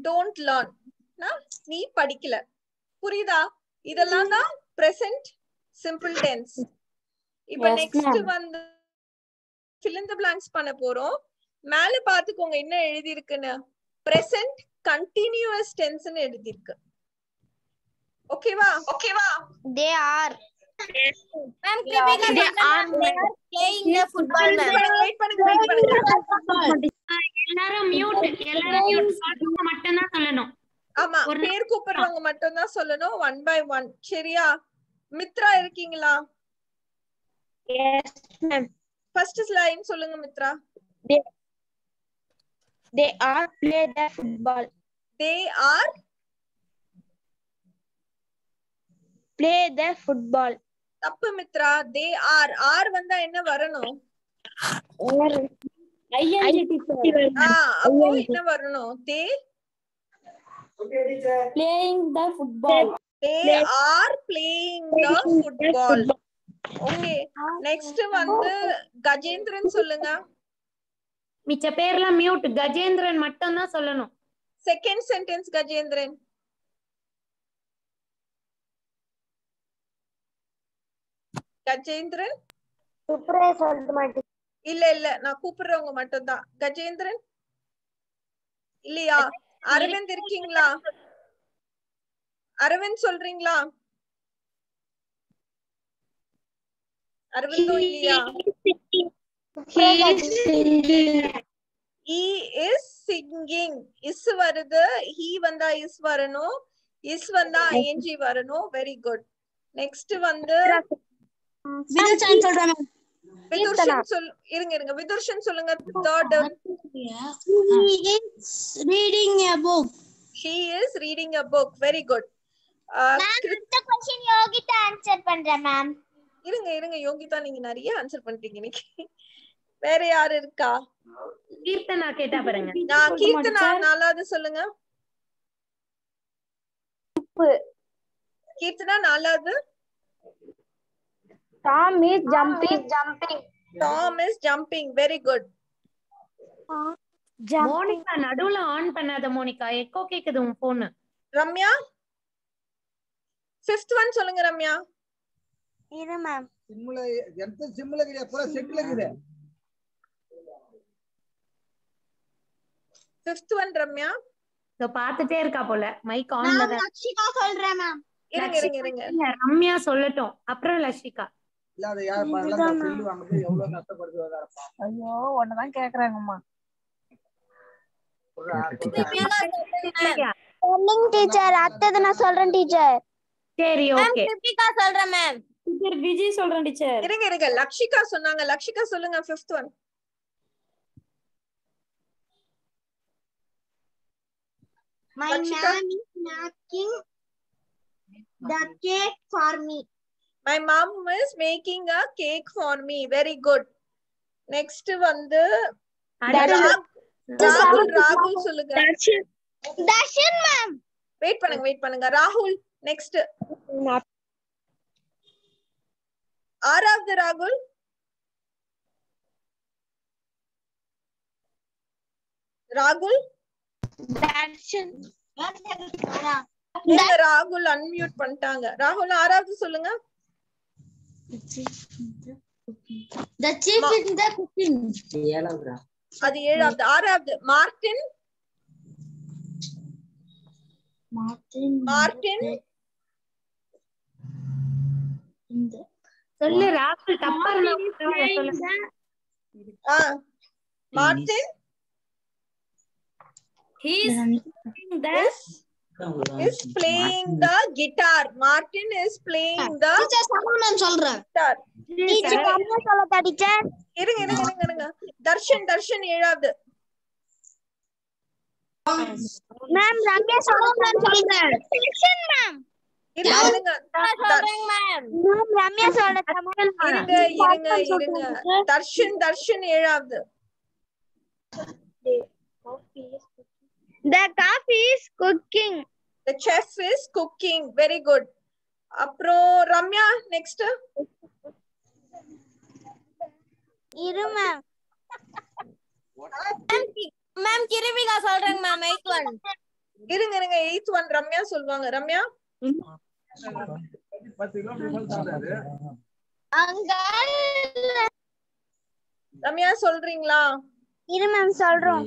don't learn, நீ படிக்கல. புரியுதா? இதெல்லாம் தான் present simple tense. இப்ப next fill in the blanks பண்ண போறோம். மேல பாத்துக்கோங்க என்ன எழுதி இருக்குன்னு. present continuous tense ன்னு எழுதி இருக்கு. ஓகேவா? They are. Ma'am, they are playing the football. Wait பண்ணுங்க. எல்லாரும் மியூட் சொல்றவங்க மட்டும் தான் சொல்லணும். ஆமா, பேர் கூப்பிடுறவங்க மட்டும் தான் சொல்லணும், 1 by 1. சரியா? மித்ரா இருக்கீங்களா? Yes, ma'am. ஃபர்ஸ்ட் லைன் சொல்லுங்க Mitra. They are play the football. They are Play the football. தப்பு மித்ரா. they are வந்தா என்ன வரணும்? அப்போ என்ன வரணும்? they Playing the football. They are playing the football. Okay, next Gajendran சொல்லுங்க. மிச்ச பேர்லாம் மியூட், கஜேந்திரன் மட்டும் தான் சொல்லணும். Second sentence Gajendran. கஜேந்திரன் சூப்பரா சொல்ல மாட்டேன். இல்ல நான் கூப்பிடுறவங்க மட்டும் தான். கஜேந்திரன் இல்லையா? அரவிந்த் இருக்கீங்களா? அரவிந்த் சொல்றீங்களா? அரவிந்தோ இல்லையா? He is singing. is வருது, he வந்தா is வரணும், is வந்தா ing வரணும். Very good. நெக்ஸ்ட் விதுர்ஷன் இருங்க விதுர்ஷன் சொல்லுங்க. Third He is reading a book. she is reading a book. very good. இந்த क्वेश्चन யோகிதா ஆன்சர் பண்றேன் மேம். இருங்க யோகிதா, நீங்க நிறைய ஆன்சர் பண்றீங்க இன்னைக்கு. வேற யாரு இருக்கா? கீர்த்தனா கேட்டா பாருங்க. நான் கீர்த்தனா நாலாவது சொல்லுங்க. கீர்த்தனா நாலாவது. Tom is jumping. Tom is jumping. very good. Monica நடுவுல ஆன் பண்ணாத மோனிகா, எக்கோ கேக்குது உன் போன். ரம்யா ஃபிஃப்த் ஒன் சொல்லுங்க. ரம்யா இரு மேம். சிம்ல எந்த சிம்ல கிட்ட பூரா செட்ல இருக்குது. Fifth one Ramya. சோ பாத்துட்டே இருக்கா போல. மைக் ஆன்ல தான். லக்ஷிகா சொல்றேன் மேம். இருங்க. ரம்யா சொல்லட்டும். அப்புறம் லக்ஷிகா. இல்ல அது யார் பரலங்க செல்லு வாங்குது எவ்வளவு கஷ்டப்படுறாங்கப்பா. ஐயோ ஒன்னதான் கேக்குறாங்கம்மா. சொல்லுங்க டீச்சர். அடுத்தது நான் சொல்றேன் டீச்சர். சரி ஓகே. கிருபிகா சொல்றேன் மேம். டீச்சர் விஜய் சொல்றேன் டீச்சர். இருங்க லக்ஷிகா சொன்னாங்க. லக்ஷிகா சொல்லுங்க fifth one. My mom is making the cake for me. My mom is making a cake for me. Very good. Next வந்து ராகுல் சொல்லுங்க. Darshan ma'am. வெயிட் பண்ணுங்க. ராகுல் next. ஆறாவது ராகுல். Darshan. ராகுல் அன்மியூட் பண்ணிட்டாங்க. ராகுல் ஆறாவது சொல்லுங்க. The chief in the cooking. அது ஏழாவது. ஆறாவது மார்டின். சொல்லு ராகுல். தப்பா இருந்தா Martin is playing the guitar. Martin is playing the guitar. Teacher அம்மா சொல்லட்டா டீச்சர்? இருங்க. தர்ஷன் ஏழாவது. மேம் ரம்யா சொல்லலாம் சொல்லுங்க. Section ma'am. இருங்க. சொல்றேன் மேம். மேம் ரம்யா சொல்லட்டா? இருங்க. தர்ஷன் ஏழாவது. The coffee is cooking. The chef is cooking. Very good. அப்புறம் ரம்யா next. இரு மேம். மேம் கிருபிகா சொல்றேன் மேம் 8th one. இருங்க 8th one ரம்யா சொல்வாங்க. ரம்யா ரம்யா சொல்றீங்களா? இரு மேம் சொல்றோம்.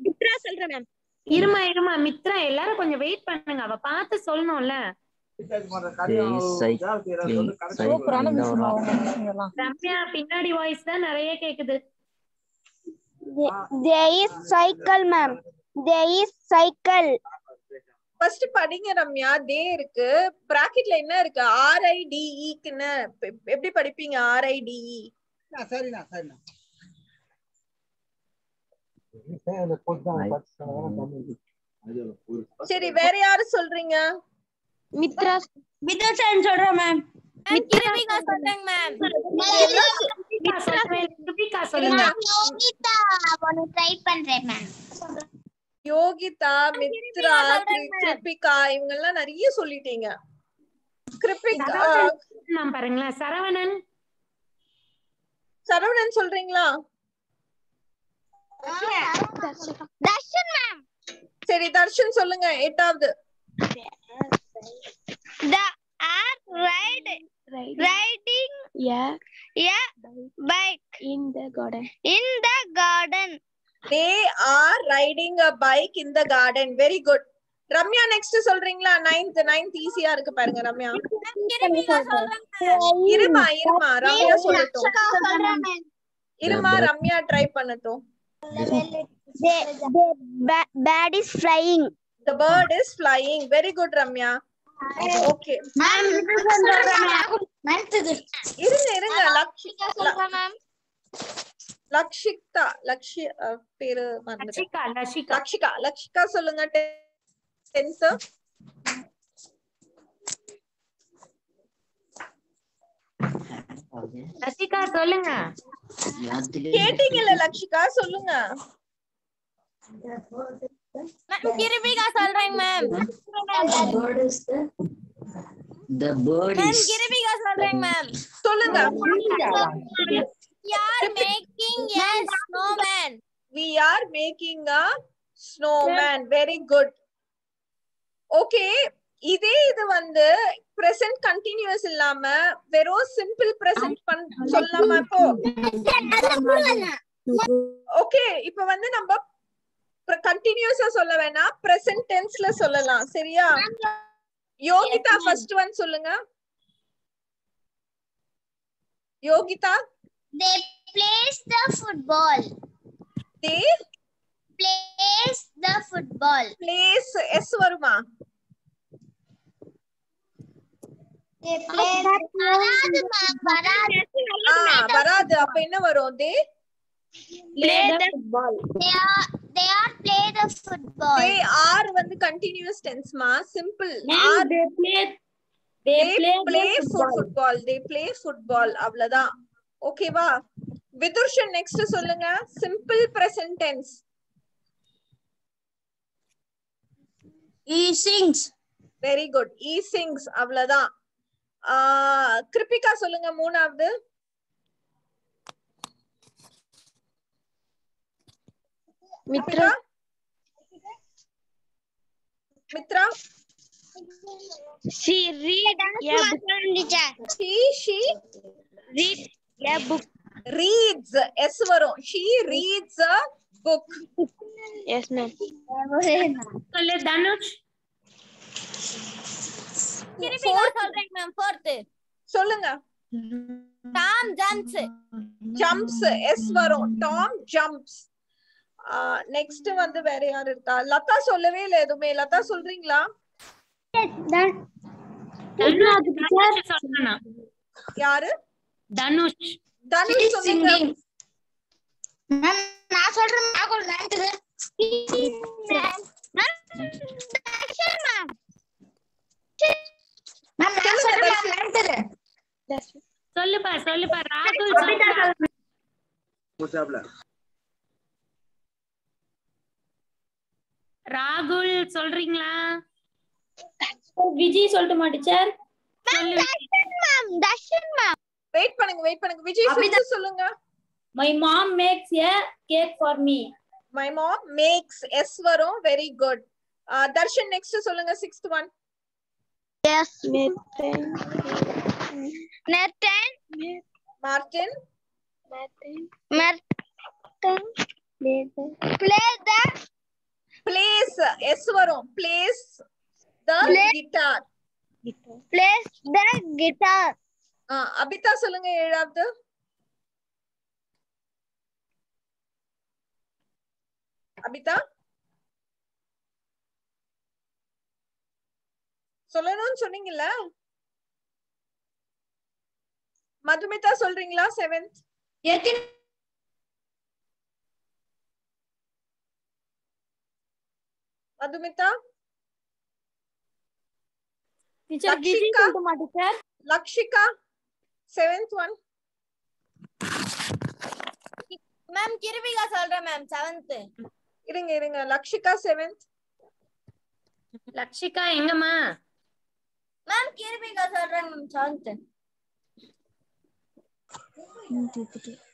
மித்ரா சொல்றேன் மேம். இருமா மித்ரா எல்லாரும் கொஞ்சம் வெயிட் பண்ணுங்க. அவ பார்த்து சொல்லணும்ல. ரம்யா பின்னாடி வாய்ஸ் தான் நிறைய கேக்குது. There is cycle ma'am. There is cycle. First படிங்க ரம்யா. டே இருக்கு. பிராக்கெட்ல என்ன இருக்கு? RIDE க்குன்னு எப்படி படிப்பீங்க? RIDE. சரிண்ணா. சரி வேற யாரு சொல்றீங்க? மித்ரா சொல்றேன் மேம். கிருபிகா சொல்றேன் மேம். கிருபிகா சொல்லுங்க. யோகிதா ஒன்னு ட்ரை பண்றேன் மேம். யோகிதா, மித்ரா, கிருபிகா இவங்க எல்லாம் நிறைய சொல்லிட்டீங்க. கிருபிகா நான் பாருங்களா. சரவணன் சொல்றீங்களா? தர்ஷன் மேம். சரி தர்ஷன் சொல்லுங்க 8வது. The are riding a bike in the garden. They are riding a bike in the garden. Very good. Ramya next சொல்றீங்களா? 9th ஈஸியா இருக்கு பாருங்க ரம்யா. இருமா ரம்யா சொல்லட்டும். இருமா ரம்யா ட்ரை பண்ணட்டும். The bird is flying. The bird is flying. Very good Ramya. Okay. Ma'am இருங்க லக்ஷிகா பேரு லக்ஷிகா சொல்லுங்க 10th. லக்ஷிகா சொல்லுங்க. கேட்டீங்கல்ல லக்ஷிகா சொல்லுங்க. கிருபிகா சொல்றேன் மேம். The bird is கிருபிகா சொல்றேன் மேம். சொல்லுங்க. We are making a snowman. We are making a snowman. Very good. Okay. இது வந்து present continuous இல்லாம வெறும் simple present சொல்லலாமா? இப்போ ஓகே இப்ப வந்து நம்ம கண்டினியூஸா சொல்ல வேணாம், பிரசன்ட் டென்ஸ்ல சொல்லலாம். சரியா? யோகிதா ஃபர்ஸ்ட் ஒன் சொல்லுங்க. Yogita. They plays the football. They plays the football. Plays S வருமா? They play வராது மேம், வராது. வராது. அப்ப என்ன வரும்? They play the football. They are play the football. They are வந்து continuous tense மா, simple. Are they play football. They play football. அவ்வளவுதான். ஓகேவா? விதுர்ஷன் நெக்ஸ்ட் சொல்லுங்க. simple present tense. He sings. Very good. He sings. அவ்வளவுதான். கிருபிகா சொல்லுங்க மூணாவது. Mitra. Mitra. She read a book. She read a book. Reads. S வரும். She reads a book. Yes ma'am. சொல்லு தனுஷ். சொல்றேன் ma'am. fourth சொல்லுங்க. Tom jumps. Jumps. S வரும். Tom jumps. Next வந்து வேற யார் இருக்கா? லதா சொல்லவே இல்ல எதுவுமே. லதா சொல்றீங்களா? யாரு? தனுஷ். தனுஷ் சொல்லுங்க. மேம் நான் சொல்றேன். ராகுல் நைன்த்து. சொல்லுப்பா சொல்லுப்பா. ராகுல் ராகுல் சொல்றீங்களா? விஜய் சொல்லட்டுமா டீச்சர்? வெயிட் பண்ணுங்க. விஜய் சொல்லுங்க. My mom makes a cake for me. My mom makes. S வரும். Very good. தர்ஷன் நெக்ஸ்ட் சொல்லுங்க. 6th one. Yes Martin. Plays. S வரும். Plays the guitar. Plays the guitar. Abitha சொல்லுங்க 7வது. அபிதா சொல்லணும்னு சொன்னீங்கல்ல? மதுமிதா சொல்றீங்களா? 7th. மதுமிதா. டீச்சர் விஜய் சொல்லட்டுமா teacher? Lakshika 7th one. Ma'am Kirubika சொல்றேன் மேம். 7th. இருங்க. லக்ஷிகா 7th. லக்ஷிகா எங்கம்மா? மேம் கிருபிகா சொல்றேன் மேம். 7th.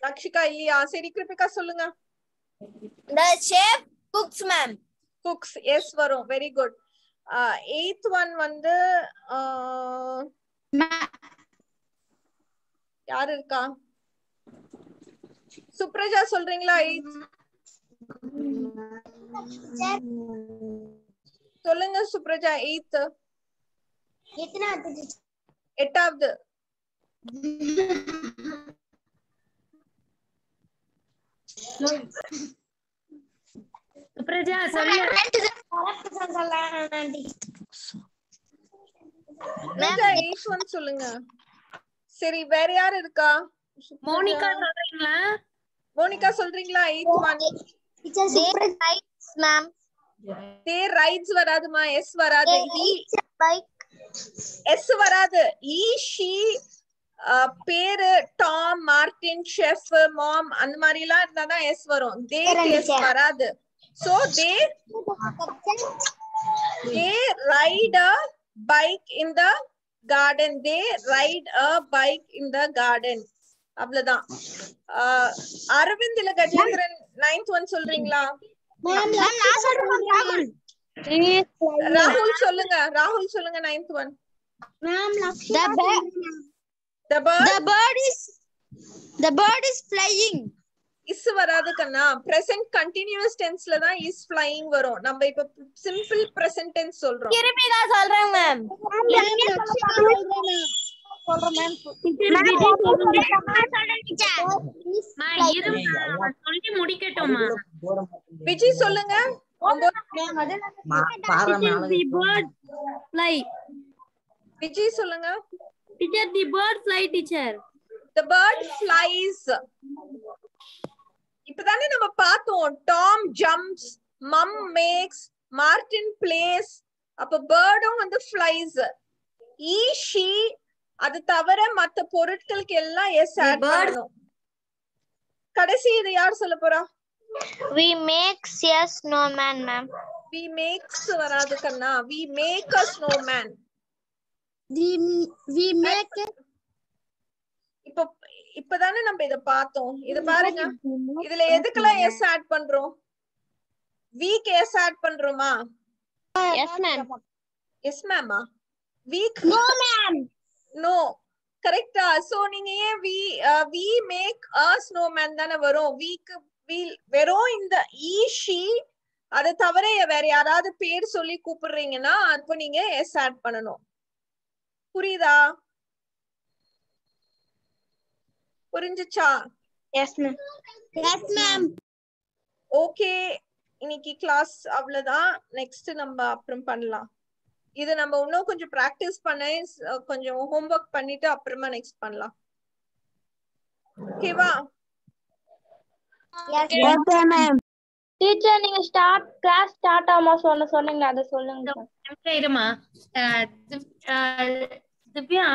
லக்ஷிகா இல்லையா? சரி கிருபிகா சொல்லுங்க. The chef cooks ma'am. Cooks. Yes வரும். Very good. 8th one வந்து யார் இருக்கா? சுப்ரஜா சொல்றீங்களா? 8th சொல்லுங்க சுப்ரஜா. 8th. எத்தனாவது? 8வது. சுப்ரஜா சொல்லு. சுப்ரஜா 8th one சொல்லுங்க. சரி வேற யார் இருக்கா? மோனிகா சொல்றீங்களா? மோனிகா சொல்றீங்களா? 8th one. They rides ma'am. They rides வராதுமா. S வராது. He bike. S வராது. He, she, பேரு டாம், மார்டின், ஷெஃப், மாம் அந்த மாதிரி எல்லாம் இருந்தாதான் S வரும். They S வராது. So they ride a bike in the garden. They ride a bike in the garden. அவ்வளவுதான். அரவிந்த் இல்ல கஜேந்திரன் 9th one சொல்றீங்களா? ராகுல் சொல்லுங்க. ராகுல் சொல்லுங்க 9th one. The bird is flying. Is வராது கண்ணா. பிரசன்ட் கண்டினியூஸ் டென்ஸ்ல தான் இஸ் ஃப்ளையிங் வரும். நம்ம இப்ப சிம்பிள் பிரசன்ட் டென்ஸ் சொல்றோம். திருப்பி தான் சொல்றேன் மேம். சொல்றேன் மேம். சொல்லி முடிக்கட்டுமா? விஜய் சொல்லுங்க. விஜய் சொல்லுங்க. Teacher, the bird fly, teacher. The bird flies. இப்பதானே நம்ம பார்த்தோம். Tom jumps, Mum makes, Martin plays. அப்ப பேர்டும் வந்து flies. He, she அது தவிர மத்த பொருட்களுக்கு எல்லாம் எஸ் ஆட் பண்ணணும். கடைசி இது யார் சொல்ல போறா? We makes a snowman, ma'am. We makes வராது கண்ணா. We make a snowman. We make இப்பதானே நம்ம இத பார்த்தோம். இத பாருங்க. இதுல எதுக்கெல்லாம் எஸ் ஆட் பண்றோம்? வீக் எஸ் ஆட் பண்றோமா? Yes, ma'am. எஸ் மேமா? Week No, ma'am. நோ. கரெக்ட்டா? சோ நீங்க ஏன் we make a snowman தான வரும். வீக் வெறும் இந்த ஈ ஷி அத தவிர வேற யாராவது பேர் சொல்லி கூப்பிடுறீங்கன்னா அப்ப நீங்க எஸ் ஆட் பண்ணணும். புரியுதா? புரிஞ்சுச்சா? Yes, ma'am. Yes, ma'am. Okay, இன்னைக்கு கிளாஸ் அவ்வளவுதான். நெக்ஸ்ட் நம்ம அப்புறம் பண்ணலாம். இது நம்ம இன்னும் கொஞ்சம் பிராக்டிஸ் பண்ண கொஞ்சம் ஹோம்வொர்க் பண்ணிட்டு அப்புறமா நெக்ஸ்ட் பண்ணலாம். ஓகேவா? Yes, ma'am. Teacher, நீங்க கிளாஸ் ஸ்டார்ட் ஆமா சொன்னீங்க அத சொல்லுங்க. இருமா. திவ்யா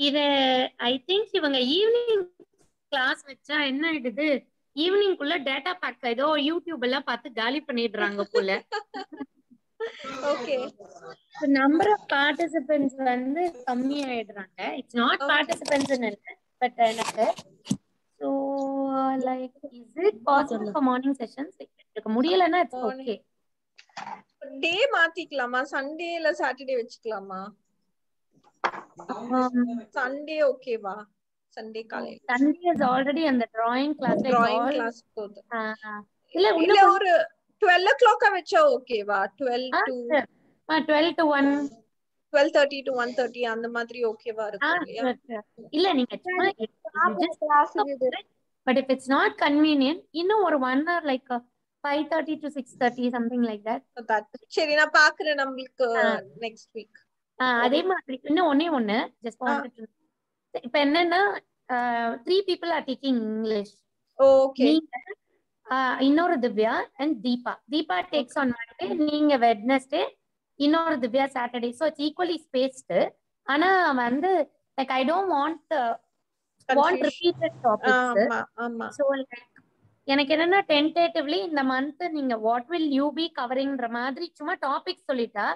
இது ஐ திங்க் இவங்க ஈவினிங் கிளாஸ் வச்சா என்ன ஆயிடுது, ஈவினிங்குள்ள டேட்டா பேக் ஏதோ யூடியூப் எல்லாம் பார்த்து காலி பண்ணிடுறாங்க போல. ஓகே, நம்பர் ஆஃப் பார்ட்டிசிபென்ட்ஸ் வந்து கம்மி ஆயிடுறாங்க. இட்ஸ் நாட் பார்ட்டிசிபென்ட்ஸ் இல்ல, பட் எனக்கு so like is it possible for morning sessions? எனக்கு முடியலன்னா இட்ஸ் ஓகே. டே மாத்திக்கலாமா? சண்டே இல்ல சாட்டர்டே வெச்சுக்கலாமா? சண்டே ஓகேவா? சண்டே காலையில. சண்டே இஸ் ஆல்ரெடி அந்த டிராயிங் கிளாஸ் போகுது. இல்ல ஒரு 12 o'clock வெச்சா ஓகேவா? 12 to 1 12:30 to 1:30 அந்த மாதிரி ஓகேவா இருக்கு? இல்ல நீங்க சும்மா but if it's not convenient இன்னும் ஒரு 1 hour like 5:30 to 6:30 something like that. சரி, நான் பாக்குறேன் உங்களுக்கு நெக்ஸ்ட் வீக். அதே மாதிரி இன்னும் ஒண்ணே just wanted to இப்ப என்னன்னா 3 people are taking English. Okay. இன்னொரு Divya and Deepa takes on Monday, நீங்க Wednesday, இன்னொரு Divya Saturday. So it's equally spaced. ஆனா வந்து like I don't want repeated topics. ஆமா. So like எனக்கு என்னன்னா tentatively இந்த month நீங்க what will you be covering-ன்ற மாதிரி சும்மா டாபிக் சொல்லிட்டா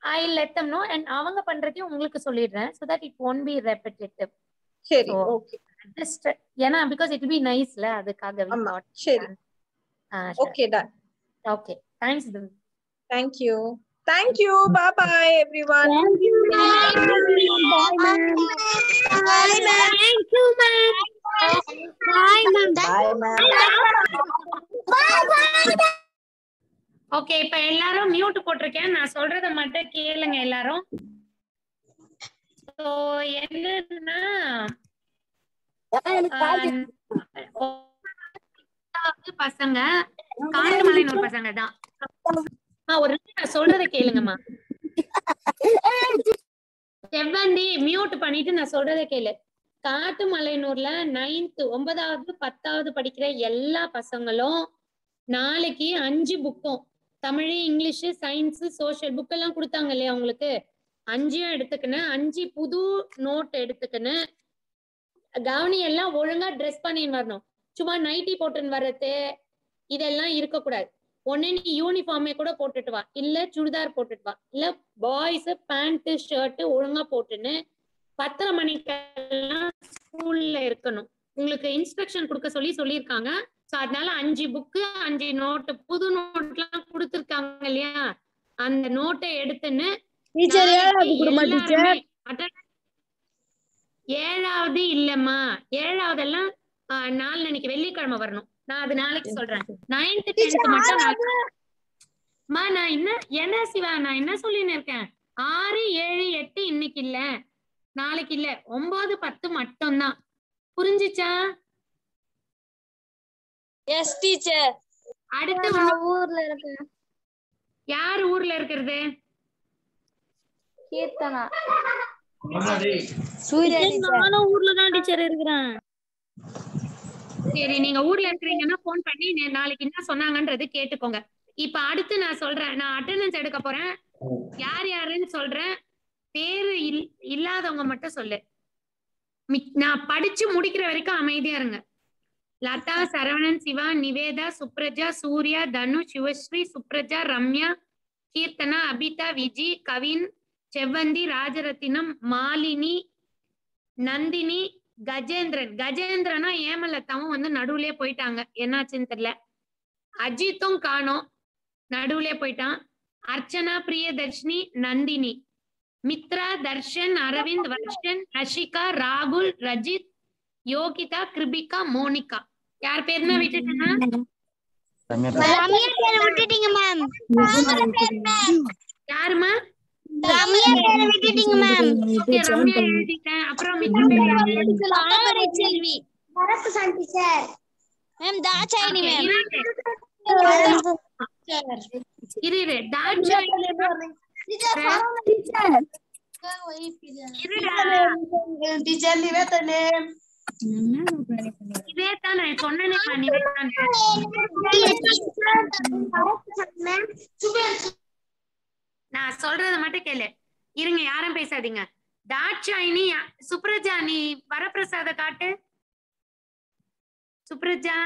I let them know and அவங்க பண்றதையும் உங்களுக்கு சொல்லிடுறேன் so that it won't be repetitive. சரி, ஓகே. Just ஏனா because it will be nice ல, அதுக்காக we thought. சரி. Okay, done. Okay, thanks Div. Thank you. Bye bye everyone. Thank you, ma'am. Bye, ma'am. Bye, ma'am. Thank you, ma'am. Bye, ma'am. Bye, ma'am. Bye. Okay, இப்ப எல்லாரும் mute போட்டிருக்கேன். நான் சொல்றத மட்டும் கேளுங்க எல்லாரும். சோ என்னன்னா பசங்க காட்டுமலைன்னு ஒரு பசங்க தான். ஒரு நான் சொல்றத கேளுங்கம்மா. செவ்வந்தி மியூட் பண்ணிட்டு நான் சொல்றத கேளு. காட்டுமலைனூர்ல 9th 9வது 10வது படிக்கிற எல்லா பசங்களும் நாளைக்கு 5 புக்கும் Tamil, English, science, social book எல்லாம் கொடுத்தாங்க இல்லையா உங்களுக்கு, 5 எடுத்துக்கின்னு 5 புது நோட் எடுத்துக்கின்னு கவனி எல்லாம் ஒழுங்கா ட்ரெஸ் பண்ணின்னு வரணும். சும்மா நைட்டி போட்டுன்னு வர்றது இதெல்லாம் இருக்கக்கூடாது. ஒண்ணு நீ யூனிஃபார்மே கூட போட்டுட்டு வா, இல்ல சுடிதார் போட்டுட்டு வா, இல்ல பாய்ஸ் பேண்ட் ஷர்ட் ஒழுங்கா போட்டுன்னு 10:30 மணிக்கெல்லாம் ஸ்கூல்ல இருக்கணும். உங்களுக்கு இன்ஸ்ட்ரக்ஷன் கொடுக்க சொல்லியிருக்காங்க. சோ அதனால 5 புக்கு 5 நோட்டு புது நோட் எல்லாம் கொடுத்துருக்காங்க இல்லையா, அந்த நோட்டை எடுத்துன்னு 7வது இல்லம்மா, 7வதெல்லாம் நாளைக்கு வெள்ளிக்கிழமை வரணும். நான் அது நாளைக்கு சொல்றேன். 9th 10th மட்டும் நான் என்ன சிவா நான் என்ன சொல்லின்னு இருக்கேன்? 6 7 8 இன்னைக்கு இல்ல, நாளைக்கு இல்ல, 9 10 மட்டும் தான். புரிஞ்சுச்சா? Yes teacher. அடுத்து ஊர்ல இருக்கேன். யார் ஊர்ல இருக்கிறது? கீர்த்தனா. சூர்யா டீச்சர். நானும் ஊர்ல தான் டீச்சர் இருக்கிறேன். சரி, நீங்க ஊர்ல இருக்கிறீங்கன்னா போன் பண்ணி நாளைக்கு என்ன சொன்னாங்கன்றது கேட்டுக்கோங்க. இப்ப அடுத்து நான் சொல்றேன், நான் அட்டெண்டன்ஸ் எடுக்க போறேன். யார் யாருன்னு சொல்றேன், பேரு இல்லாதவங்க மட்டும் சொல்லு. நான் படிச்சு முடிக்கிற வரைக்கும் அமைதியா இருங்க. லதா, சரவணன், சிவா, நிவேதா, சுப்ரஜா, சூர்யா, தனு, சிவஸ்ரீ, சுப்ரஜா, ரம்யா, கீர்த்தனா, அபிதா, விஜி, கவின், செவ்வந்தி, ராஜரத்தினம், மாலினி, நந்தினி, கஜேந்திரனா ஏமலத்தாவும் வந்து நடுவுலயே போயிட்டாங்க, என்னாச்சுன்னு தெரியல. அஜித்தும் காணோம், நடுவுலயே போயிட்டான். அர்ச்சனா, பிரியதர்ஷினி, நந்தினி, மித்ரா, தர்ஷன், அரவிந்த், வர்ஷன், ரஷிகா, ராகுல், ரஜித், யோகிதா, கிருபிகா, மோனிகா. யார் பேருனா விட்டுட்டேன்னா? ரம்யா பேரை விட்டுட்டீங்க மேம். யாருமா? ரம்யா பேரை விட்டுட்டீங்க மேம். ஓகே, ரம்யா எழுதிட்டேன். அப்புறம் மித்த பேர் தாமரை செல்வி. வரப்பு சான் டீச்சர். Ma'am Thatchayini ma'am. இரு தாட்சாயினி டீச்சர் டீச்சர். டீச்சர் நிவேதனே. இதேதான் நான் சொன்னேனே. நான் சொல்றத மட்டும் கேளு. இருங்க, யாரும் பேசாதீங்க. தாட்சாயினி, சுப்ரஜா, நீ வரப்பிரசாத காட்டு. சுப்ரஜா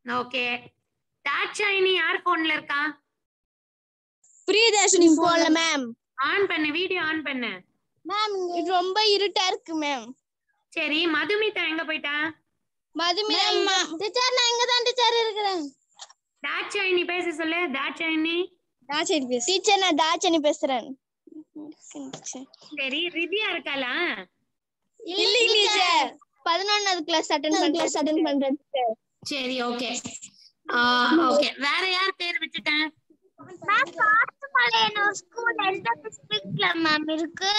ஓகே. தாட்சாயினி யார் போன்ல இருக்கா? பிரியதர்ஷினி போன்ல மேம். ஆன் பண்ணு, வீடியோ ஆன் பண்ணு. மேம் இது ரொம்ப இருட்டா இருக்கு மேம். சரி, மதுமிதா எங்க போயிட்டா? மதுமிதா டீச்சர் நான் இங்க தான் டீச்சர் இருக்கேன். தாட்சாயினி பேச சொல்லு. தாட்சாயினி பேசு. டீச்சர் நான் தாட்சாயினி பேசுறேன். சரி, ரிதியா இருக்காளா? இல்ல டீச்சர் 11வது கிளாஸ் அட்டெண்ட் பண்றேன். சரி, ஓகே. ஓகே, வேற யார் பேர் விட்டுட்டேன்? மேம் காட்டுமலையனோ ஸ்கூல் எந்த டிஸ்ட்ரிக்ட்ல மேம் இருக்கு?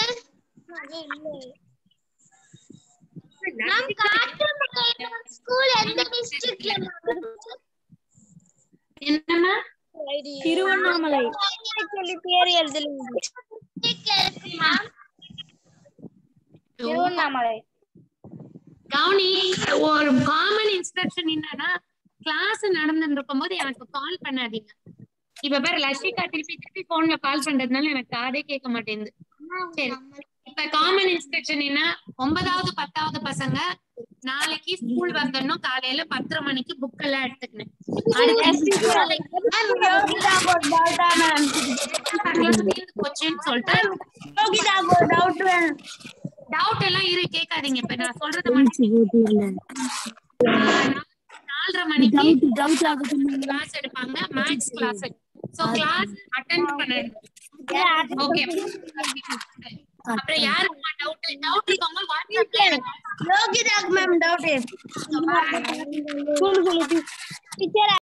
மேம் காட்டுமலையனோ ஸ்கூல் எந்த டிஸ்ட்ரிக்ட்ல மேம் இருக்கு? என்னன்னா திருவண்ணாமலை. சொல்லி பேர் எழுதுங்க. திருவண்ணாமலை. கவுனி, ஒரு காமன் இன்ஸ்ட்ரக்ஷன் என்னன்னா, கிளாஸ் நடந்துட்டு இருக்கும் போது எனக்கு கால் பண்ணாதீங்க. இப்ப பேர் லஷிகா திருப்பி போன்ல கால் பண்றதுனால எனக்கு காதே கேட்க மாட்டேங்குது. சரி, இப்ப காமன் இன்ஸ்ட்ரக்ஷன் என்ன? 9வது 10வது பசங்க நாளைக்கு ஸ்கூல் வந்துடணும். காலையில 10:30 மணிக்கு புக் எல்லாம் எடுத்துக்கணும். டவுட் எல்லாம் இரு, கேட்காதீங்க. இப்ப நான் சொல்றது 4:30 மணிக்கு கிளாஸ் எடுப்பாங்க, maths class. So class attend பண்ணணும். ஓகே. அப்புறம் யாருக்கு டவுட் இருக்கவங்க வாட்ஸ்அப்ல யோகிதா மேம் டவுட். டீச்சர்